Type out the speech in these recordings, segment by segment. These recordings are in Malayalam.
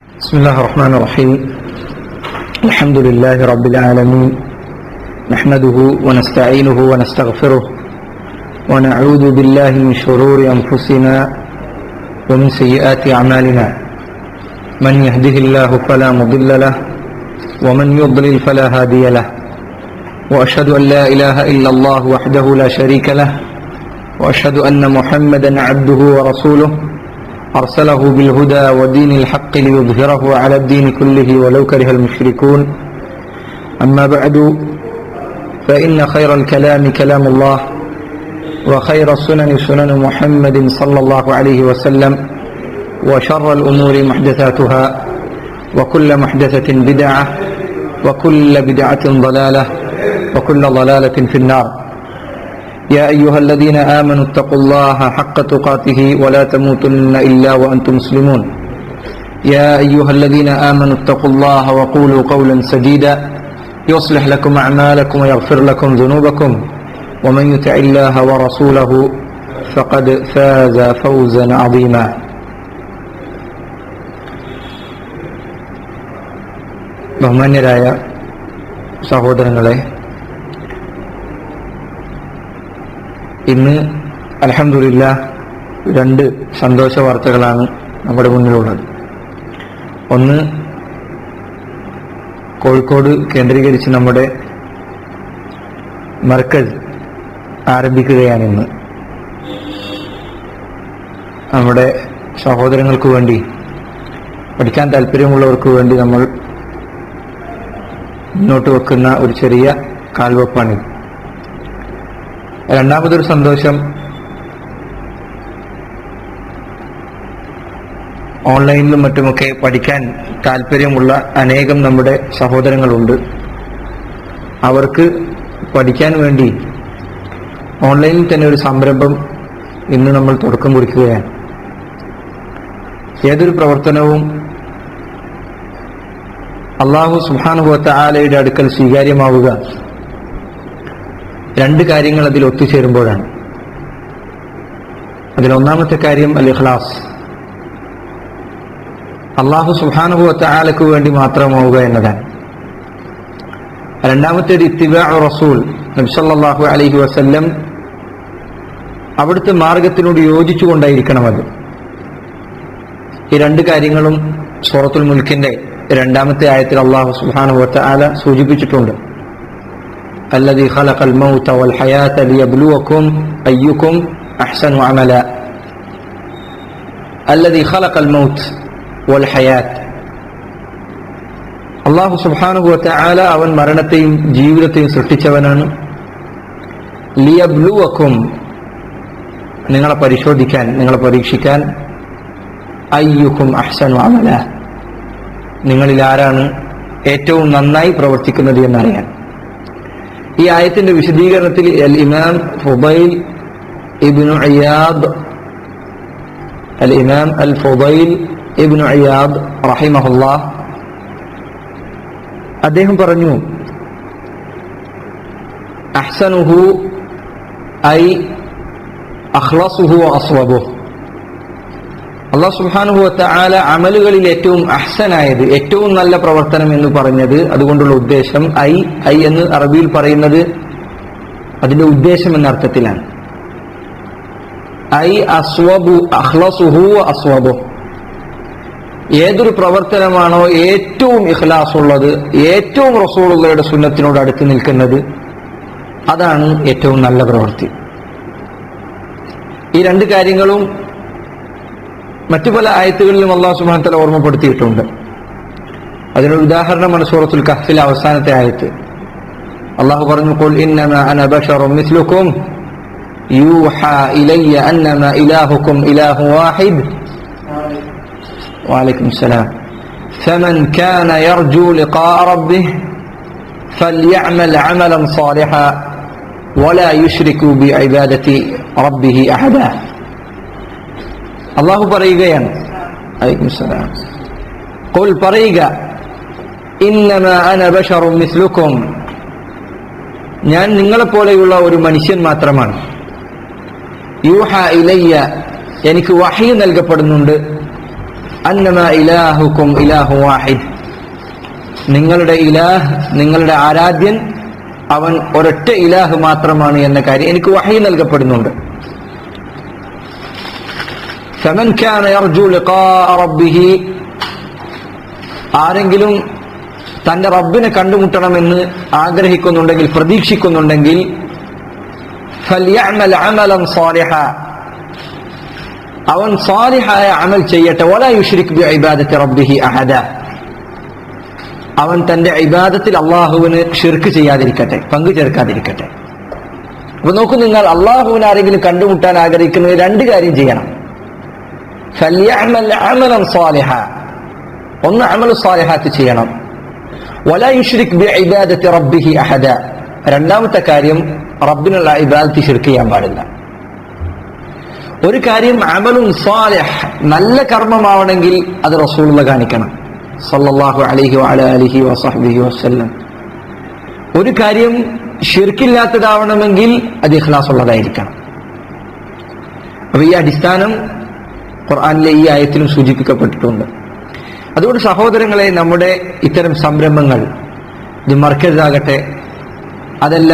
بسم الله الرحمن الرحيم. الحمد لله رب العالمين، نحمده ونستعينه ونستغفره ونعوذ بالله من شرور أنفسنا ومن سيئات أعمالنا. من يهده الله فلا مضل له ومن يضلل فلا هادي له، وأشهد أن لا إله إلا الله وحده لا شريك له، وأشهد أن محمدا عبده ورسوله أرسله بالهدى ودين الحق ليظهره على الدين كله ولو كره المشركون. أما بعد، فإن خير الكلام كلام الله، وخير السنن سنن محمد صلى الله عليه وسلم، وشر الأمور محدثاتها، وكل محدثة بدعة، وكل بدعة ضلالة، وكل ضلالة في النار. يا أيها الذين آمنوا اتقوا الله حق تقاته ولا تموتن إلا وأنتم مسلمون. يا أيها الذين آمنوا اتقوا الله وقولوا قولا سديدا يصلح لكم أعمالكم ويغفر لكم ذنوبكم، ومن يطع الله ورسوله فقد فاز فوزا عظيما. ബഹുമാന്യരായ സഹോദരങ്ങളെ, ഇന്ന് അൽഹംദുലില്ലാഹ് രണ്ട് സന്തോഷ വാർത്തകളാണ് നമ്മുടെ മുന്നിലുള്ളത്. ഒന്ന്, കോഴിക്കോട് കേന്ദ്രീകരിച്ച് നമ്മുടെ മർക്കസ് ആരംഭിക്കുകയാണ്. ഇന്ന് നമ്മുടെ സഹോദരങ്ങൾക്ക് വേണ്ടി, പഠിക്കാൻ താല്പര്യമുള്ളവർക്ക് വേണ്ടി നമ്മൾ മുന്നോട്ട് വെക്കുന്ന ഒരു ചെറിയ കാൽവെപ്പാണിത്. രണ്ടാമതൊരു സന്തോഷം, ഓൺലൈനിലും മറ്റുമൊക്കെ പഠിക്കാൻ താല്പര്യമുള്ള അനേകം നമ്മുടെ സഹോദരങ്ങളുണ്ട്. അവർക്ക് പഠിക്കാൻ വേണ്ടി ഓൺലൈനിൽ തന്നെ ഒരു സംരംഭം ഇന്ന് നമ്മൾ തുടക്കം കുറിക്കുകയാണ്. ഏതൊരു പ്രവർത്തനവും അല്ലാഹു സുബ്ഹാനഹു വ തആലയുടെ അടുക്കൽ സ്വീകാര്യമാവുക രണ്ട് കാര്യങ്ങൾ അതിൽ ഒത്തുചേരുമ്പോഴാണ്. അതിലൊന്നാമത്തെ കാര്യം അൽ ഇഖ്ലാസ്, അല്ലാഹു സുബ്ഹാനഹു വ തആലയ്ക്ക് വേണ്ടി മാത്രമാവുക എന്നതാണ്. രണ്ടാമത്തേത് ഇത്തിബാഉ റസൂൽ, നബി സല്ലല്ലാഹു അലൈഹി വസല്ലം അവിടുത്തെ മാർഗത്തിനോട് യോജിച്ചുകൊണ്ടായിരിക്കണം അത്. ഈ രണ്ട് കാര്യങ്ങളും സൂറത്തുൽ മുൽക്കിന്റെ രണ്ടാമത്തെ ആയത്തിൽ അല്ലാഹു സുബ്ഹാനഹു വ തആല സൂചിപ്പിച്ചിട്ടുണ്ട്. الذي خلق الموت والحياة ليبلوكم أيكم أحسن عملا. الذي خلق الموت والحياة, അല്ലാഹു സുബ്ഹാനഹു വ തആല അവൻ മരണത്തെയും ജീവിതത്തെയും സൃഷ്ടിച്ചവനാണ്. ലിയബ്ലുവക്കും, നിങ്ങളെ പരിശോധിക്കാൻ, നിങ്ങളെ പരീക്ഷിക്കാൻ. അയ്യുക്കും അഹ്സനു അമല, നിങ്ങളിൽ ആരാണ് ഏറ്റവും നന്നായി പ്രവർത്തിക്കുന്നത് എന്നറിയാൻ. ഈ ആയത്തിന്റെ വിശദീകരണത്തിൽ അൽ ഇമാം ഫുദൈൽ ഇബ്നു ഇയാദ് റഹിമഹുല്ലാഹ് അദ്ദേഹം പറഞ്ഞു, അഹ്സനുഹു ഐ അഖ്ലസുഹു വ അസ്വബുഹു. അല്ലാഹു സുബ്ഹാനഹു വ തആല അമലുകളിൽ ഏറ്റവും അഹ്സനായത്, ഏറ്റവും നല്ല പ്രവർത്തനം എന്ന് പറഞ്ഞത്, അതുകൊണ്ടുള്ള ഉദ്ദേശം ഐ എന്ന് അറബിയിൽ പറയുന്നത് അതിന്റെ ഉദ്ദേശം എന്ന അർത്ഥത്തിലാണ്. ഐ അസ്വബു അഖ്ലസുഹു വ അസ്വബു, ഏതൊരു പ്രവർത്തനമാണോ ഏറ്റവും ഇഖ്ലാസ് ഉള്ളത്, ഏറ്റവും റസൂലുള്ളാഹിയുടെ സുന്നത്തിനോട് അടുത്ത് നിൽക്കുന്നത്, അതാണ് ഏറ്റവും നല്ല പ്രവൃത്തി. ഈ രണ്ട് കാര്യങ്ങളും മറ്റു പല ആയത്തുകളിലും അല്ലാഹു സുബ്ഹാനഹു വ തആല ഓർമ്മപ്പെടുത്തിയിട്ടുണ്ട്. അതിനൊരു ഉദാഹരണമാണ് സൂറത്തുൽ കഹ്ഫിലെ അവസാനത്തെ ആയത്ത്. അല്ലാഹു പറഞ്ഞു, ഖുൽ ഇന്നമാ അന ബശറും മിസ്ലുക്കും യൂഹാ ഇലയ്യ അന്നമാ ഇലാഹുക്കും ഇലാഹു വാഹിദ് വഅലൈക്കും സലാം ഫമൻ കാന യർജു ലിഖാഅ റബ്ബിഹി ഫൽയഅമൽ അമലൻ സാലിഹാ വലാ യുശ്രികു ബിഇബാദതി റബ്ബിഹി അഹദാ. അല്ലാഹു പറയുകയാണ്, അലൈക്കും സലാം, ഖുൽ പറയുക, ഇന്നമാ അന ബശറും മിസ്ലുക്കും, ഞാൻ നിങ്ങളെപ്പോലെയുള്ള ഒരു മനുഷ്യൻ മാത്രമാണ്. യൂഹാ ഇലയ്യ, എനിക്ക് വഹ്യ് നൽകപ്പെടുന്നുണ്ട്. അന്നമാ ഇലാഹുക്കും ഇലാഹു വാഹിദ്, നിങ്ങളുടെ ഇലാഹ്, നിങ്ങളുടെ ആരാധ്യൻ അവൻ ഒരൊറ്റ ഇലാഹ് മാത്രമാണ് എന്ന കാര്യം എനിക്ക് വഹി നൽകപ്പെടുന്നുണ്ട്. ഫമൻ കാന യർജു ലിഖാഅ റബ്ബിഹി, ആരെങ്കിലും തന്റെ റബ്ബിനെ കണ്ടുമുട്ടണമെന്ന് ആഗ്രഹിക്കുന്നുണ്ടെങ്കിൽ, പ്രതീക്ഷിക്കുന്നുണ്ടെങ്കിൽ, ഫൽയഅമൽ അമലൻ സാലിഹ, അവൻ സാലിഹായ അമൽ ചെയ്യട്ടെ. വലാ യുശ്രിക് ബിഇബാദത്തി റബ്ബിഹി അഹദ, അവൻ തന്റെ ഇബാദത്തിൽ അള്ളാഹുവിന് ഷിർക്ക് ചെയ്യാതിരിക്കട്ടെ, പങ്കു ചേർക്കാതിരിക്കട്ടെ. അപ്പൊ നോക്കൂ, നിങ്ങൾ അള്ളാഹുവിനെ ആരെങ്കിലും കണ്ടുമുട്ടാൻ ആഗ്രഹിക്കുന്നത് രണ്ട് കാര്യം ചെയ്യണം. ഫൽയഅമൽ അമലൻ സാലിഹ, ഒന്ന് അമൽ സാലിഹാത്ത് ചെയ്യണം. വലാ യുശ്രിക് ബിഇബാദത്തി റബ്ബിഹി അഹദ, രണ്ടാമത്തെ കാര്യം റബ്ബിനുള്ള ഇബാദത്ത് ഷിർക്ക് ചെയ്യാൻ പാടില്ല. ഒരു കാര്യം അമലുൻ സാലിഹ്, നല്ല കർമ്മമാവണമെങ്കിൽ അത് റസൂലുള്ളാഹി കാണിക്കണം സല്ലല്ലാഹു അലൈഹി വഅലാ അലിഹി വസഹ്ബിഹി വസല്ലം. ഒരു കാര്യം ഷിർക്കില്ലാത്തതാവണമെങ്കിൽ അത് ഇഖ്ലാസ് ഉള്ളതായിരിക്കണം. അപ്പൊ ഈ അടിസ്ഥാനം ഖുർആനിലെ ഈ ആയത്തിലും സൂചിപ്പിക്കപ്പെട്ടിട്ടുണ്ട്. അതുകൊണ്ട് സഹോദരങ്ങളെ, നമ്മുടെ ഇത്തരം സംരംഭങ്ങൾ, ഇത് മർക്കസാകട്ടെ, അതല്ല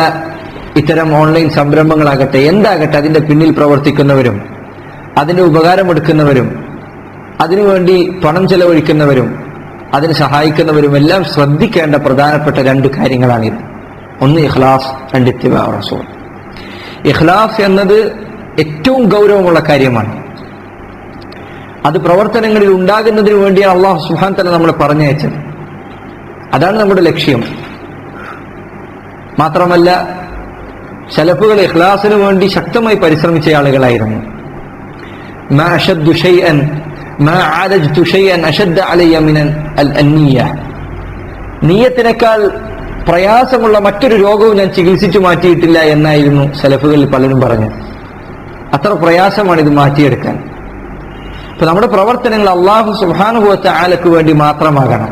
ഇത്തരം ഓൺലൈൻ സംരംഭങ്ങളാകട്ടെ, എന്താകട്ടെ, അതിന്റെ പിന്നിൽ പ്രവർത്തിക്കുന്നവരും അതിന്റെ ഉപകാരമെടുക്കുന്നവരും അതിനുവേണ്ടി പണം ചെലവഴിക്കുന്നവരും അതിന് സഹായിക്കുന്നവരും എല്ലാം ശ്രദ്ധിക്കേണ്ട പ്രധാനപ്പെട്ട രണ്ട് കാര്യങ്ങളാണിത്. ഒന്ന് ഇഖ്ലാസ്, രണ്ട് ഇത്തിബാ റസൂൽ. ഇഖ്ലാസ് എന്നത് ഏറ്റവും ഗൗരവമുള്ള കാര്യമാണ്. അത് പ്രവർത്തനങ്ങളിൽ ഉണ്ടാകുന്നതിന് വേണ്ടിയാണ് അല്ലാഹു സുബ്ഹാനഹു വ തആല നമ്മളെ പറഞ്ഞയച്ചത്. അതാണ് നമ്മുടെ ലക്ഷ്യം. മാത്രമല്ല, സലഫുകൾ ഇഖ്ലാസിന് വേണ്ടി ശക്തമായി പരിശ്രമിച്ച ആളുകളായിരുന്നു. മാ അശദ്ദു ശൈഅൻ മാ ആലജ്തു ശൈഅൻ അശദ്ദ അലയ്യ മിൻ അൽ-നിയ്യ, നിയ്യത്തിനേക്കാൾ പ്രയാസമുള്ള മറ്റൊരു രോഗവും ഞാൻ ചികിത്സിച്ചു മാറ്റിയിട്ടില്ല എന്നായിരുന്നു സലഫുകളിൽ പലരും പറഞ്ഞത്. അത്ര പ്രയാസമാണ് ഇത് മാറ്റിയെടുക്കാൻ. അപ്പൊ നമ്മുടെ പ്രവർത്തനങ്ങൾ അല്ലാഹു സുബ്ഹാനഹു വ തആലക്ക് വേണ്ടി മാത്രമാകണം.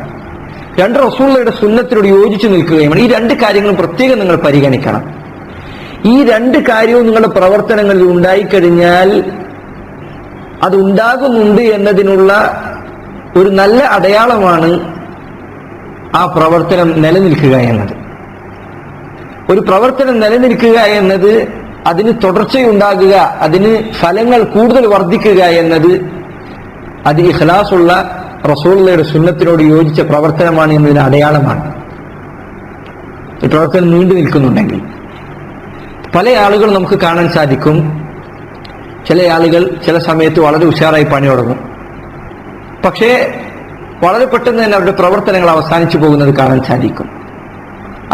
രണ്ട് റസൂലുള്ളാഹിയുടെ സുന്നത്തിനോട് യോജിച്ചു നിൽക്കുകയും ഈ രണ്ട് കാര്യങ്ങളും പ്രത്യേകം നിങ്ങൾ പരിഗണിക്കണം. ഈ രണ്ട് കാര്യവും നിങ്ങളുടെ പ്രവർത്തനങ്ങളിൽ ഉണ്ടായിക്കഴിഞ്ഞാൽ അത് ഉണ്ടാകുന്നുണ്ട് എന്നതിനുള്ള ഒരു നല്ല അടയാളമാണ് ആ പ്രവർത്തനം നിലനിൽക്കുക എന്നത്. ഒരു പ്രവർത്തനം നിലനിൽക്കുക എന്നത്, അതിന് തുടർച്ചയുണ്ടാകുക, അതിന് ഫലങ്ങൾ കൂടുതൽ വർദ്ധിക്കുക എന്നത്, അത് ഇഖ്ലാസുള്ള റസൂലുള്ളാഹിയുടെ സുന്നത്തിനോട് യോജിച്ച പ്രവർത്തനമാണ് എന്നതിന് അടയാളമാണ്. ഈ പ്രവർത്തനം നീണ്ടു നിൽക്കുന്നുണ്ടെങ്കിൽ പല ആളുകൾ നമുക്ക് കാണാൻ സാധിക്കും. ചില ആളുകൾ ചില സമയത്ത് വളരെ ഉഷാറായി പണി തുടങ്ങും, പക്ഷേ വളരെ പെട്ടെന്ന് തന്നെ അവരുടെ പ്രവർത്തനങ്ങൾ അവസാനിച്ചു പോകുന്നത് കാണാൻ സാധിക്കും.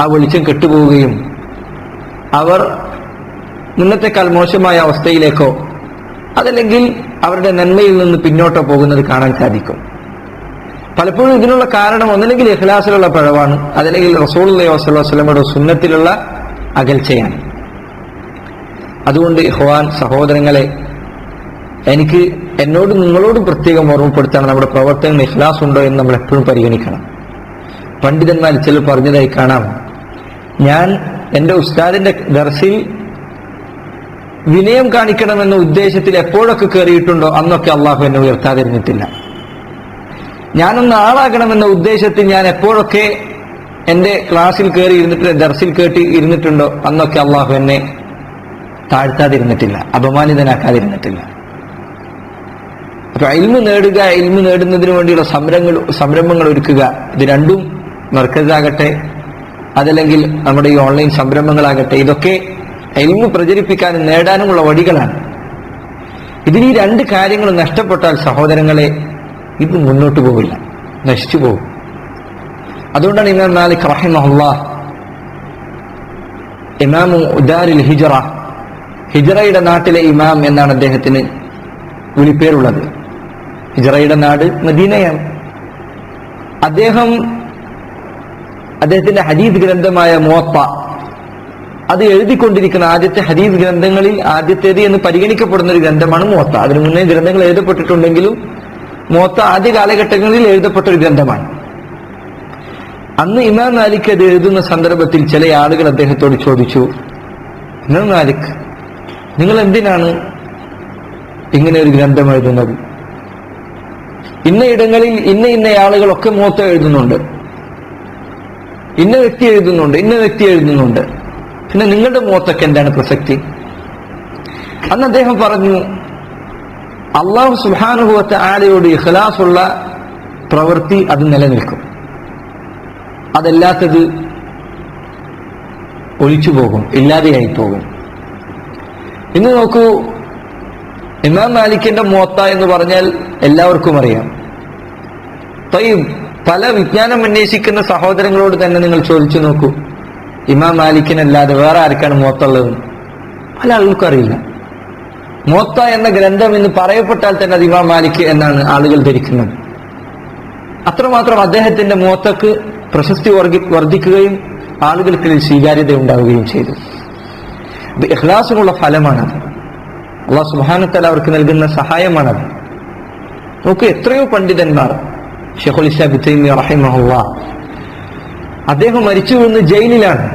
ആ വെളിച്ചം കെട്ടുപോവുകയും അവർ മുന്നത്തെക്കാൾ മോശമായ അവസ്ഥയിലേക്കോ അതല്ലെങ്കിൽ അവരുടെ നന്മയിൽ നിന്ന് പിന്നോട്ടോ പോകുന്നത് കാണാൻ സാധിക്കും. പലപ്പോഴും ഇതിനുള്ള കാരണം ഒന്നല്ലെങ്കിൽ ഇഖ്ലാസിലുള്ള പിഴവാണ്, അതല്ലെങ്കിൽ റസൂലുള്ളാഹി സ്വല്ലല്ലാഹു അലൈഹി വസല്ലമയുടെ സുന്നത്തിലുള്ള അകൽച്ചയാണ്. അതുകൊണ്ട് ഇഖ്വാൻ, സഹോദരങ്ങളെ, എനിക്ക് എന്നോട് നിങ്ങളോടും പ്രത്യേകം ഓർമ്മപ്പെടുത്താണ്, നമ്മുടെ പ്രവർത്തനങ്ങൾ ഇഖ്ലാസ് ഉണ്ടോ എന്ന് നമ്മൾ എപ്പോഴും പരിഗണിക്കണം. പണ്ഡിതന്മാർ ചിലർ പറഞ്ഞതായി കാണാം, ഞാൻ എൻ്റെ ഉസ്താദിന്റെ ദർസിൽ വിനയം കാണിക്കണമെന്ന ഉദ്ദേശത്തിൽ എപ്പോഴൊക്കെ കയറിയിട്ടുണ്ടോ അന്നൊക്കെ അള്ളാഹു എന്നെ ഉയർത്താതിരുന്നിട്ടില്ല. ഞാനൊന്ന് ആളാകണമെന്ന ഉദ്ദേശത്തിൽ ഞാൻ എപ്പോഴൊക്കെ എൻ്റെ ക്ലാസ്സിൽ കയറി ഇരുന്നിട്ട് ദർസിൽ കേട്ടി ഇരുന്നിട്ടുണ്ടോ അന്നൊക്കെ അള്ളാഹു എന്നെ താഴ്ത്താതിരുന്നിട്ടില്ല, അപമാനിതനാക്കാതിരുന്നിട്ടില്ല. അപ്പൊ ഇൽമു നേടുക, ഇൽമു നേടുന്നതിന് വേണ്ടിയുള്ള സംരംഭങ്ങൾ ഒരുക്കുക, ഇത് രണ്ടും മർക്കസാകട്ടെ അതല്ലെങ്കിൽ നമ്മുടെ ഈ ഓൺലൈൻ സംരംഭങ്ങളാകട്ടെ, ഇതൊക്കെ ഇൽമു പ്രചരിപ്പിക്കാനും നേടാനുമുള്ള വഴികളാണ്. ഇതിന് ഈ രണ്ട് കാര്യങ്ങൾ നഷ്ടപ്പെട്ടാൽ സഹോദരങ്ങളെ ഇത് മുന്നോട്ട് പോകില്ല, നശിച്ചു പോകും. അതുകൊണ്ടാണ് ഇമാം മാലിക് റഹിമഹുല്ലാഹ്, ഇമാമു ദാരിൽ ഹിജ്റ, ഹിജ്റയുടെ നാട്ടിലെ ഇമാം എന്നാണ് അദ്ദേഹത്തിന് വിളിപ്പേരുള്ളത്. ഹിജ്റയുടെ നാട് മദീനയാണ്. അദ്ദേഹത്തിന്റെ ഹദീസ് ഗ്രന്ഥമായ മുവത്ത, അത് എഴുതിക്കൊണ്ടിരിക്കുന്ന ആദ്യത്തെ ഹദീസ് ഗ്രന്ഥങ്ങളിൽ ആദ്യത്തേത് എന്ന് പരിഗണിക്കപ്പെടുന്ന ഒരു ഗ്രന്ഥമാണ് മുവത്ത. അതിനു മുന്നേ ഗ്രന്ഥങ്ങൾ എഴുതപ്പെട്ടിട്ടുണ്ടെങ്കിലും മുവത്ത ആദ്യ കാലഘട്ടങ്ങളിൽ എഴുതപ്പെട്ട ഒരു ഗ്രന്ഥമാണ്. അന്ന് ഇമാം മാലിക് അത് എഴുതുന്ന സന്ദർഭത്തിൽ ചില ആളുകൾ അദ്ദേഹത്തോട് ചോദിച്ചു, ഇമാം മാലിക്, നിങ്ങൾ എന്തിനാണ് ഇങ്ങനെ ഒരു ഗ്രന്ഥം എഴുതുന്നത്? ഇന്ന ഇടങ്ങളിൽ ഇന്ന ആളുകളൊക്കെ മൂത്ത എഴുതുന്നുണ്ട്, ഇന്ന വ്യക്തി എഴുതുന്നുണ്ട്, ഇന്ന വ്യക്തി എഴുതുന്നുണ്ട്, പിന്നെ നിങ്ങളുടെ മൂത്തൊക്കെ എന്താണ് പ്രസക്തി? അന്ന് അദ്ദേഹം പറഞ്ഞു, അല്ലാഹു സുബ്ഹാനഹു വ തആലയോട് ഇഖ്ലാസുള്ള പ്രവൃത്തി അത് നിലനിൽക്കും, അതല്ലാത്തത് ഒഴിച്ചു പോകും, ഇല്ലാതെയായി പോകും. ഇന്ന് നോക്കൂ, ഇമാം മാലിക്കിന്റെ മൂത്ത എന്ന് പറഞ്ഞാൽ എല്ലാവർക്കും അറിയാം. പല വിജ്ഞാനം അന്വേഷിക്കുന്ന സഹോദരങ്ങളോട് തന്നെ നിങ്ങൾ ചോദിച്ചു നോക്കൂ, ഇമാം മാലിക്കിനല്ലാതെ വേറെ ആർക്കാണ് മൂത്തുള്ളത്? പല ആളുകൾക്കും അറിയില്ല. മൂത്ത എന്ന ഗ്രന്ഥം എന്ന് പറയപ്പെട്ടാൽ തന്നെ അത് ഇമാം മാലിക് എന്നാണ് ആളുകൾ ധരിക്കുന്നത്. അത്രമാത്രം അദ്ദേഹത്തിന്റെ മൂത്തക്ക് പ്രശസ്തി വർദ്ധിക്കുകയും ആളുകൾക്ക് സ്വീകാര്യത ഉണ്ടാവുകയും ചെയ്തു. ഇത് ഇഖ്ലാസിനുള്ള ഫലമാണത്. അല്ലാഹു സുബ്ഹാനഹു വ തആല അവർക്ക് നൽകുന്ന സഹായമാണത്. നോക്കൂ, എത്രയോ പണ്ഡിതന്മാർ, ശൈഖുൽ ഇസ്ലാം ഇബ്നു തൈമിയ്യ റഹിമഹുല്ലാഹ്, അദ്ദേഹം മരിച്ചു വീണ് ജയിലിലാണ്.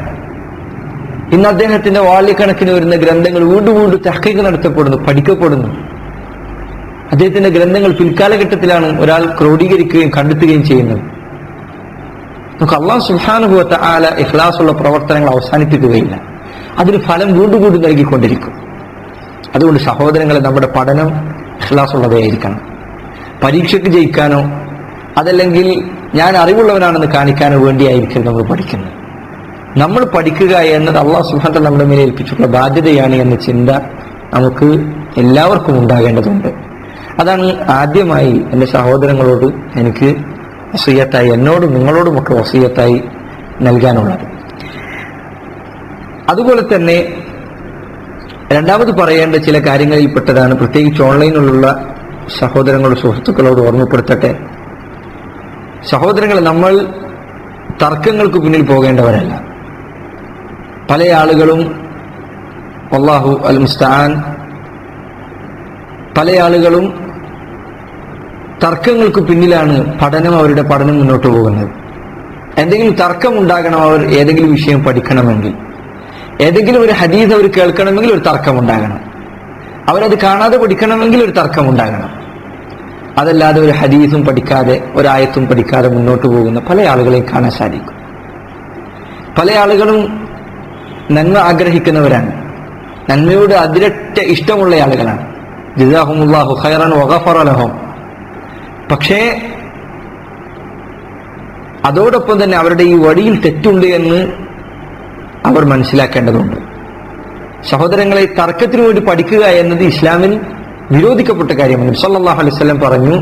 ഇന്ന് അദ്ദേഹത്തിന്റെ വാള്യക്കണക്കിന് വരുന്ന ഗ്രന്ഥങ്ങൾ വീണ്ടും തഹ്ഖീഖ് നടത്തപ്പെടുന്നു, പഠിക്കപ്പെടുന്നു. അദ്ദേഹത്തിന്റെ ഗ്രന്ഥങ്ങൾ പിൽക്കാലഘട്ടത്തിലാണ് ഒരാൾ ക്രോഡീകരിക്കുകയും കണ്ടെത്തുകയും ചെയ്യുന്നത്. നമുക്ക് അല്ലാഹു സുബ്ഹാനഹു വ തആല ഇഖ്ലാസുള്ള പ്രവർത്തനങ്ങൾ അവസാനിപ്പിക്കുകയില്ല, അതിന് ഫലം വീണ്ടും നൽകിക്കൊണ്ടിരിക്കും. അതുകൊണ്ട് സഹോദരങ്ങളെ, നമ്മുടെ പഠനം ഇഖ്ലാസുള്ളതായിരിക്കണം. പരീക്ഷയ്ക്ക് ജയിക്കാനോ അതല്ലെങ്കിൽ ഞാൻ അറിവുള്ളവനാണെന്ന് കാണിക്കാനോ വേണ്ടിയായിരിക്കും നമ്മൾ പഠിക്കുന്നത്. നമ്മൾ പഠിക്കുക എന്നത് അല്ലാഹു സുബ്ഹാനഹു വ തആല നമ്മുടെ മേലെ ഏൽപ്പിച്ചിട്ടുള്ള ബാധ്യതയാണ് എന്ന ചിന്ത നമുക്ക് എല്ലാവർക്കും ഉണ്ടാകേണ്ടതുണ്ട്. അതാണ് ആദ്യമായി എൻ്റെ സഹോദരങ്ങളോട് എനിക്ക് വസിയത്തായി, എന്നോടും നിങ്ങളോടുമൊക്കെ വസിയത്തായി നൽകാനുള്ളത്. അതുപോലെ തന്നെ രണ്ടാമത് പറയേണ്ട ചില കാര്യങ്ങളിൽപ്പെട്ടതാണ്, പ്രത്യേകിച്ച് ഓൺലൈനിലുള്ള സഹോദരങ്ങളോട് സുഹൃത്തുക്കളോട് ഓർമ്മപ്പെടുത്തട്ടെ. സഹോദരങ്ങളെ, നമ്മൾ തർക്കങ്ങൾക്ക് പിന്നിൽ പോകേണ്ടവരല്ല. പല ആളുകളും വല്ലാഹു അൽ മുസ്തആൻ, പല ആളുകളും തർക്കങ്ങൾക്ക് പിന്നിലാണ് അവരുടെ പഠനം മുന്നോട്ട് പോകുന്നത്. എന്തെങ്കിലും തർക്കമുണ്ടാകണം, അവർ ഏതെങ്കിലും വിഷയം പഠിക്കണമെങ്കിൽ, ഏതെങ്കിലും ഒരു ഹദീസ് അവർ കേൾക്കണമെങ്കിൽ ഒരു തർക്കമുണ്ടാകണം, അവരത് കാണാതെ പഠിക്കണമെങ്കിൽ ഒരു തർക്കമുണ്ടാകണം. അതല്ലാതെ ഒരു ഹദീസും പഠിക്കാതെ ഒരായത്തും പഠിക്കാതെ മുന്നോട്ട് പോകുന്ന പല ആളുകളെയും കാണാൻ സാധിക്കും. പല ആളുകളും നന്മ ആഗ്രഹിക്കുന്നവരാണ്, നന്മയോട് അതിരറ്റ ഇഷ്ടമുള്ള ആളുകളാണ്. ജസാഹുമുല്ലാഹു ഖൈറൻ വഗഫറ ലഹും. പക്ഷേ അതോടൊപ്പം തന്നെ അവരുടെ ഈ വഴിയിൽ തെറ്റുണ്ട് എന്ന് അവർ മനസ്സിലാക്കേണ്ടതുണ്ട്. സഹോദരങ്ങളെ, തർക്കത്തിനു വേണ്ടി പഠിക്കുക എന്നത് ഇസ്ലാമിൽ വിരോധിക്കപ്പെട്ട കാര്യമാണ്. നബി സല്ലല്ലാഹു അലൈഹി വസല്ലം പറഞ്ഞു,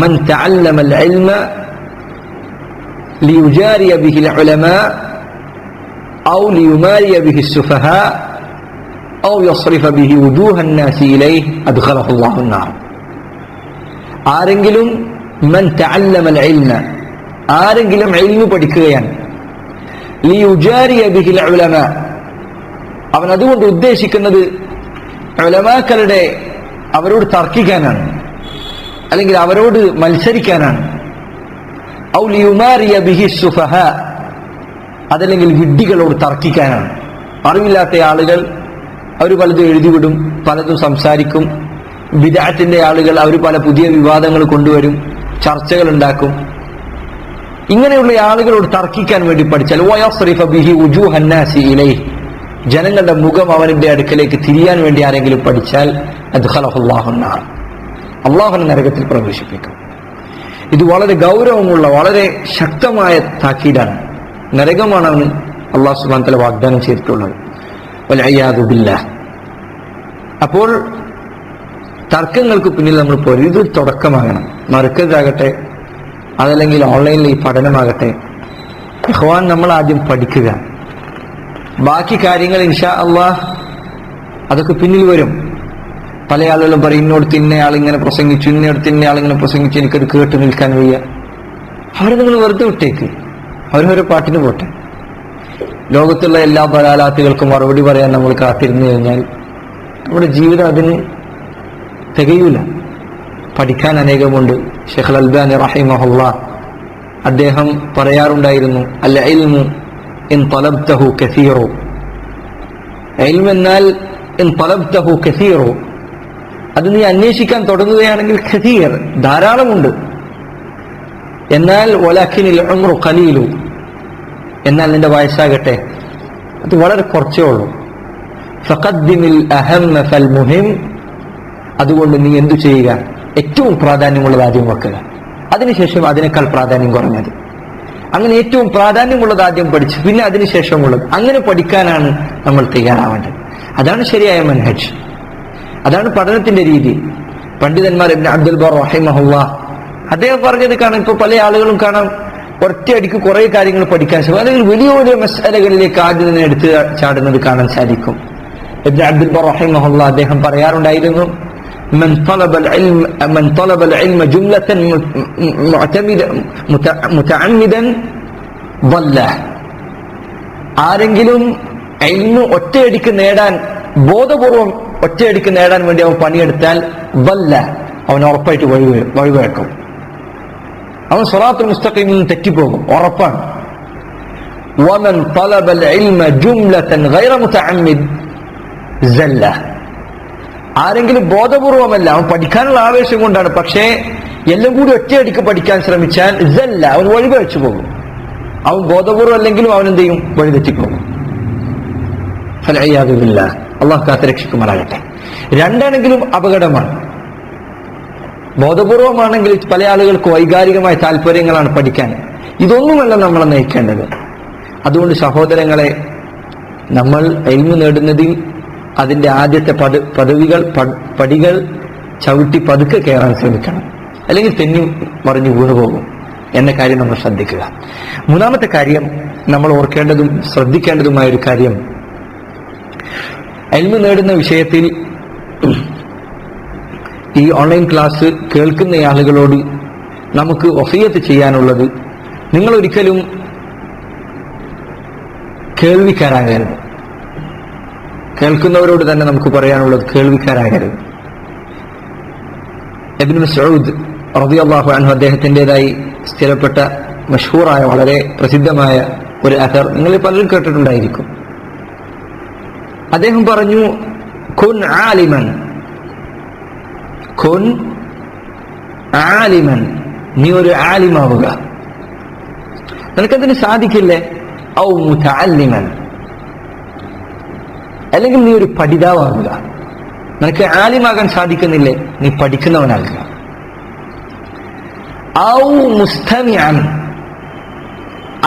മൻ തഅല്ലമൽ ഇൽമ ലിയുജാരിയ ബിഹിൽ ഉലമാ ഔ ലിയുമാരിയ ബിഹി സുഫഹാ ഔ യസ്രിഫ ബിഹി വുജൂഹൻ നാസി ഇലൈഹി അദ്ഖലഹു അല്ലാഹു അൻ-നാർ. ആരെങ്കിലും മൻ തഅല്ലമൽ ഇൽമ, ആരെങ്കിലും ഇൽമു പഠിക്കുകയാണ്, ലിയുജാരിയ ബിഹിൽ ഉലമാ, അവൻ അതുകൊണ്ട് ഉദ്ദേശിക്കുന്നത് ഉലമാക്കളുടെ അവരോട് തർക്കിക്കാനാണ്, അല്ലെങ്കിൽ അവരോട് മത്സരിക്കാനാണ്. ഔ ലിയുമാരിയ ബിഹി സുഫഹാ, അതല്ലെങ്കിൽ വിഡ്ഢികളോട് തർക്കിക്കാനാണ്. അറിവില്ലാത്ത ആളുകൾ അവർ പലതും എഴുതിവിടും, പലതും സംസാരിക്കും. ബിദ്അത്തിന്റെ ആളുകൾ അവർ പല പുതിയ വിവാദങ്ങൾ കൊണ്ടുവരും, ചർച്ചകൾ ഉണ്ടാക്കും. ഇങ്ങനെയുള്ള ആളുകളോട് തർക്കിക്കാൻ വേണ്ടി പഠിച്ചാൽ വയസ്രിഫ ബിഹി വുജൂഹൻ നാസി ഇലൈഹി, ജനങ്ങളുടെ മുഖം അവന്റെ അടുക്കലേക്ക് തിരിയാൻ വേണ്ടി ആരെങ്കിലും പഠിച്ചാൽ അദ്ഖലഹു അല്ലാഹു അൻ-നാർ, അല്ലാഹു നരകത്തിൽ പ്രവേശിപ്പിക്കും. ഇത് വളരെ ഗൗരവമുള്ള വളരെ ശക്തമായ താക്കീതാണ്. നരകമാണ് അവന് അല്ലാഹു സുബ്ഹാനഹു വ തആല വാഗ്ദാനം ചെയ്തിട്ടുള്ളത്. വൽഇയാദു ബില്ലാഹ്. അപ്പോൾ തർക്കങ്ങൾക്ക് പിന്നിൽ നമ്മൾ പോലും ഇത് തുടക്കമാകണം. മർക്കസാകട്ടെ അതല്ലെങ്കിൽ ഓൺലൈനിൽ ഈ പഠനമാകട്ടെ, ഇഖ്വാൻ നമ്മൾ ആദ്യം പഠിക്കുക. ബാക്കി കാര്യങ്ങൾ ഇൻഷാ അല്ലാഹ് അതൊക്കെ പിന്നിൽ വരും. പല ആളുകളും പറയും, ഇന്നോടത്ത് ഇന്നയാൾ ഇങ്ങനെ പ്രസംഗിച്ചു, ഇന്നോടത്ത് ഇന്നയാൾ ഇങ്ങനെ പ്രസംഗിച്ചു, എനിക്കത് കേട്ട് നിൽക്കാൻ വയ്യ. അവരെ നിങ്ങൾ വെറുതെ വിട്ടേക്ക്, അവരവരെ പാട്ടിന് പോട്ടെ. ലോകത്തുള്ള എല്ലാ ബലാലാത്തുകൾക്കും മറുപടി പറയാൻ നമ്മൾ കാത്തിരുന്നു കഴിഞ്ഞാൽ നമ്മുടെ ജീവിതം അതിന് തികയൂല. പഠിക്കാൻ അനേകമുണ്ട്. ശൈഖുൽ അൽബാനി റഹിമഹുല്ലാഹ് അദ്ദേഹം പറയാറുണ്ടായിരുന്നു, അൽ ഇൽമു ഇൻ തലബ്തഹു കസീറു. ഇൽമു എന്നാൽ ഇൻ തലബ്തഹു കസീറു, അത് നീ അന്വേഷിക്കാൻ തുടങ്ങുകയാണെങ്കിൽ കസീർ, ധാരാളമുണ്ട്. എന്നാൽ വലാകിനിൽ ഉംറു ഖലീലു, എന്നാൽ നിന്റെ വയസ്സാകട്ടെ അത് വളരെ കുറച്ചേ ഉള്ളൂ. ഫഖദ്ദിമിൽ അഹമ്മ ഫൽ മുഹിം, അതുകൊണ്ട് നീ എന്തു ചെയ്യുക, ഏറ്റവും പ്രാധാന്യമുള്ളത് ആദ്യം വെക്കുക, അതിനുശേഷം അതിനേക്കാൾ പ്രാധാന്യം കുറഞ്ഞത്. അങ്ങനെ ഏറ്റവും പ്രാധാന്യമുള്ളത് ആദ്യം പഠിച്ച് പിന്നെ അതിനുശേഷമുള്ളത്, അങ്ങനെ പഠിക്കാനാണ് നമ്മൾ തയ്യാറാവേണ്ടത്. അതാണ് ശരിയായ മൻഹജ്, അതാണ് പഠനത്തിന്റെ രീതി. പണ്ഡിതന്മാർ ഇബ്നു അബ്ദുൽ ബർ റഹിമഹുല്ലാഹ് അദ്ദേഹം പറഞ്ഞത് കാണാം. ഇപ്പൊ പല ആളുകളും കാണാം ഒറ്റയടിക്ക് കുറെ കാര്യങ്ങൾ പഠിക്കാൻ ശ്രമിക്കും, അല്ലെങ്കിൽ വലിയ വലിയ മസ്അലകളിലേക്ക് ആദ്യം തന്നെ എടുത്ത് ചാടുന്നത് കാണാൻ സാധിക്കും. ഇബ്നു അബ്ദുൽ ബർ റഹിമഹുല്ലാഹ് അദ്ദേഹം പറയാറുണ്ടായിരുന്നു, من طلب العلم جملة متعمدا ضل. ആരെങ്കിലും ഇൽമ് ഒറ്റയടിക്ക് നേടാൻ, ബോധപൂർവം ഒറ്റയടിക്ക് നേടാൻ വേണ്ടി അവൻ പണിയെടുത്താൽ ضل, അവൻ ഉറപ്പായിട്ട് വഴിവഴക്കും, അവൻ സിറാത്തുൽ മുസ്തഖീമിൽ നിന്ന് തെറ്റിപ്പോകും, ഉറപ്പാണ്. ومن طلب العلم جملة غير متعمد زل. ആരെങ്കിലും ബോധപൂർവമല്ല, അവൻ പഠിക്കാനുള്ള ആവേശം കൊണ്ടാണ്, പക്ഷേ എല്ലാം കൂടി ഒറ്റയടിക്ക് പഠിക്കാൻ ശ്രമിച്ചാൽ ഇതല്ല, അവൻ വഴിപഴിച്ചു പോകും. അവൻ ബോധപൂർവം അല്ലെങ്കിലും അവൻ എന്ത് ചെയ്യും, വഴിതെറ്റിപ്പോകും. അള്ളാഹു കാത്തുരക്ഷിക്കുമാറാകട്ടെ. രണ്ടാണെങ്കിലും അപകടമാണ്. ബോധപൂർവമാണെങ്കിൽ പല ആളുകൾക്ക് വൈകാരികമായ താല്പര്യങ്ങളാണ് പഠിക്കാൻ, ഇതൊന്നുമല്ല നമ്മളെ നയിക്കേണ്ടത്. അതുകൊണ്ട് സഹോദരങ്ങളെ, നമ്മൾ ഇൽമു നേടുന്നതിൽ അതിന്റെ ആദ്യത്തെ പടികൾ ചവിട്ടി പതുക്കെ കയറാൻ ശ്രമിക്കണം, അല്ലെങ്കിൽ തെന്നി മറിഞ്ഞു വീണുപോകും എന്ന കാര്യം നമ്മൾ ശ്രദ്ധിക്കുക. മൂന്നാമത്തെ കാര്യം, നമ്മൾ ഓർക്കേണ്ടതും ശ്രദ്ധിക്കേണ്ടതുമായ ഒരു കാര്യം, ഇൽമു നേടുന്ന വിഷയത്തിൽ ഈ ഓൺലൈൻ ക്ലാസ് കേൾക്കുന്ന ആളുകളോട് നമുക്ക് വസിയത്ത് ചെയ്യാനുള്ളത്, നിങ്ങൾ ഒരിക്കലും കേൾവിക്കാരാകരുത്. കേൾക്കുന്നവരോട് തന്നെ നമുക്ക് പറയാനുള്ളത്, കേൾവിക്കാരാകരുത്. ഇബ്നു മസ്ഊദ് റളിയല്ലാഹു അൻഹു അദ്ദേഹത്തിൻ്റെതായി സ്ഥിരപ്പെട്ട മഷ്ഹൂറായ വളരെ പ്രസിദ്ധമായ ഒരു അഥർ നിങ്ങൾ പലരും കേട്ടിട്ടുണ്ടായിരിക്കും. അദ്ദേഹം പറഞ്ഞു, കുൻ ആലിമൻ, കുൻ ആലിമൻ, നീ ഒരു ആലിമാവുക. നിനക്കതിന് സാധിക്കില്ലേ? ഔ മുതഅല്ലിമൻ, അല്ലെങ്കിൽ നീ ഒരു പഠിതാവാകുക. നിനക്ക് ആലിമാകാൻ സാധിക്കുന്നില്ലേ, നീ പഠിക്കുന്നവനാകുക. ഔ മുസ്തമിഅൻ,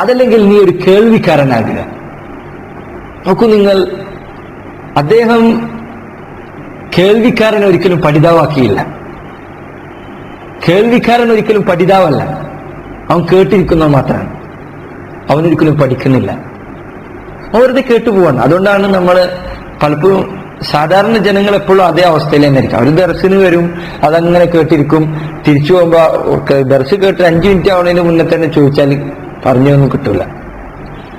അതല്ലെങ്കിൽ നീ ഒരു കേൾവിക്കാരനാകുക. നോക്കൂ നിങ്ങൾ, അദ്ദേഹം കേൾവിക്കാരനെ ഒരിക്കലും പഠിതാവാക്കിയില്ല. കേൾവിക്കാരൻ ഒരിക്കലും പഠിതാവല്ല, അവൻ കേട്ടിരിക്കുന്നവൻ മാത്രമാണ്, അവനൊരിക്കലും പഠിക്കുന്നില്ല, വെറുതെ കേട്ടുപോവാണ്. അതുകൊണ്ടാണ് നമ്മൾ പലപ്പോഴും സാധാരണ ജനങ്ങൾ എപ്പോഴും അതേ അവസ്ഥയിൽ തന്നെ ഇരിക്കും. അവർ ദർശന് വരും, അതങ്ങനെ കേട്ടിരിക്കും, തിരിച്ചു പോകുമ്പോ ദർശ് കേട്ട് 5 മിനിറ്റ് ആവുന്നതിന് മുന്നേ തന്നെ ചോദിച്ചാൽ പറഞ്ഞൊന്നും കിട്ടൂല,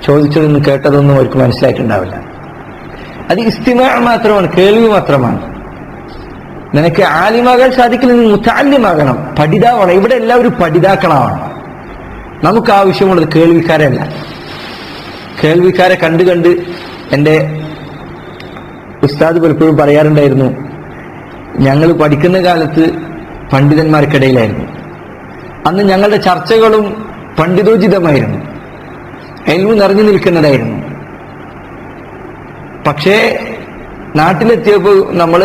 ചോദിച്ചതൊന്നും കേട്ടതൊന്നും അവർക്ക് മനസ്സിലായിട്ടുണ്ടാവില്ല. അത് ഇസ്തിമാ മാത്രമാണ്, കേൾവി മാത്രമാണ്. നിനക്ക് ആലിമാകാൻ സാധിക്കില്ല, നീ മുതഅല്ലിമാകണം, പഠിതാവാണ്. ഇവിടെ എല്ലാവരും പഠിതാക്കളാണ്. നമുക്ക് ആവശ്യമുള്ളത് കേൾവിക്കാരല്ല. കേൾവിക്കാരെ കണ്ട് എൻ്റെ ഉസ്താദ് പലപ്പോഴും പറയാറുണ്ടായിരുന്നു, ഞങ്ങൾ പഠിക്കുന്ന കാലത്ത് പണ്ഡിതന്മാർക്കിടയിലായിരുന്നു. അന്ന് ഞങ്ങളുടെ ചർച്ചകളും പണ്ഡിതോചിതമായിരുന്നു, ഇൽമു നിറഞ്ഞു നിൽക്കുന്നതായിരുന്നു. പക്ഷേ നാട്ടിലെത്തിയപ്പോൾ നമ്മൾ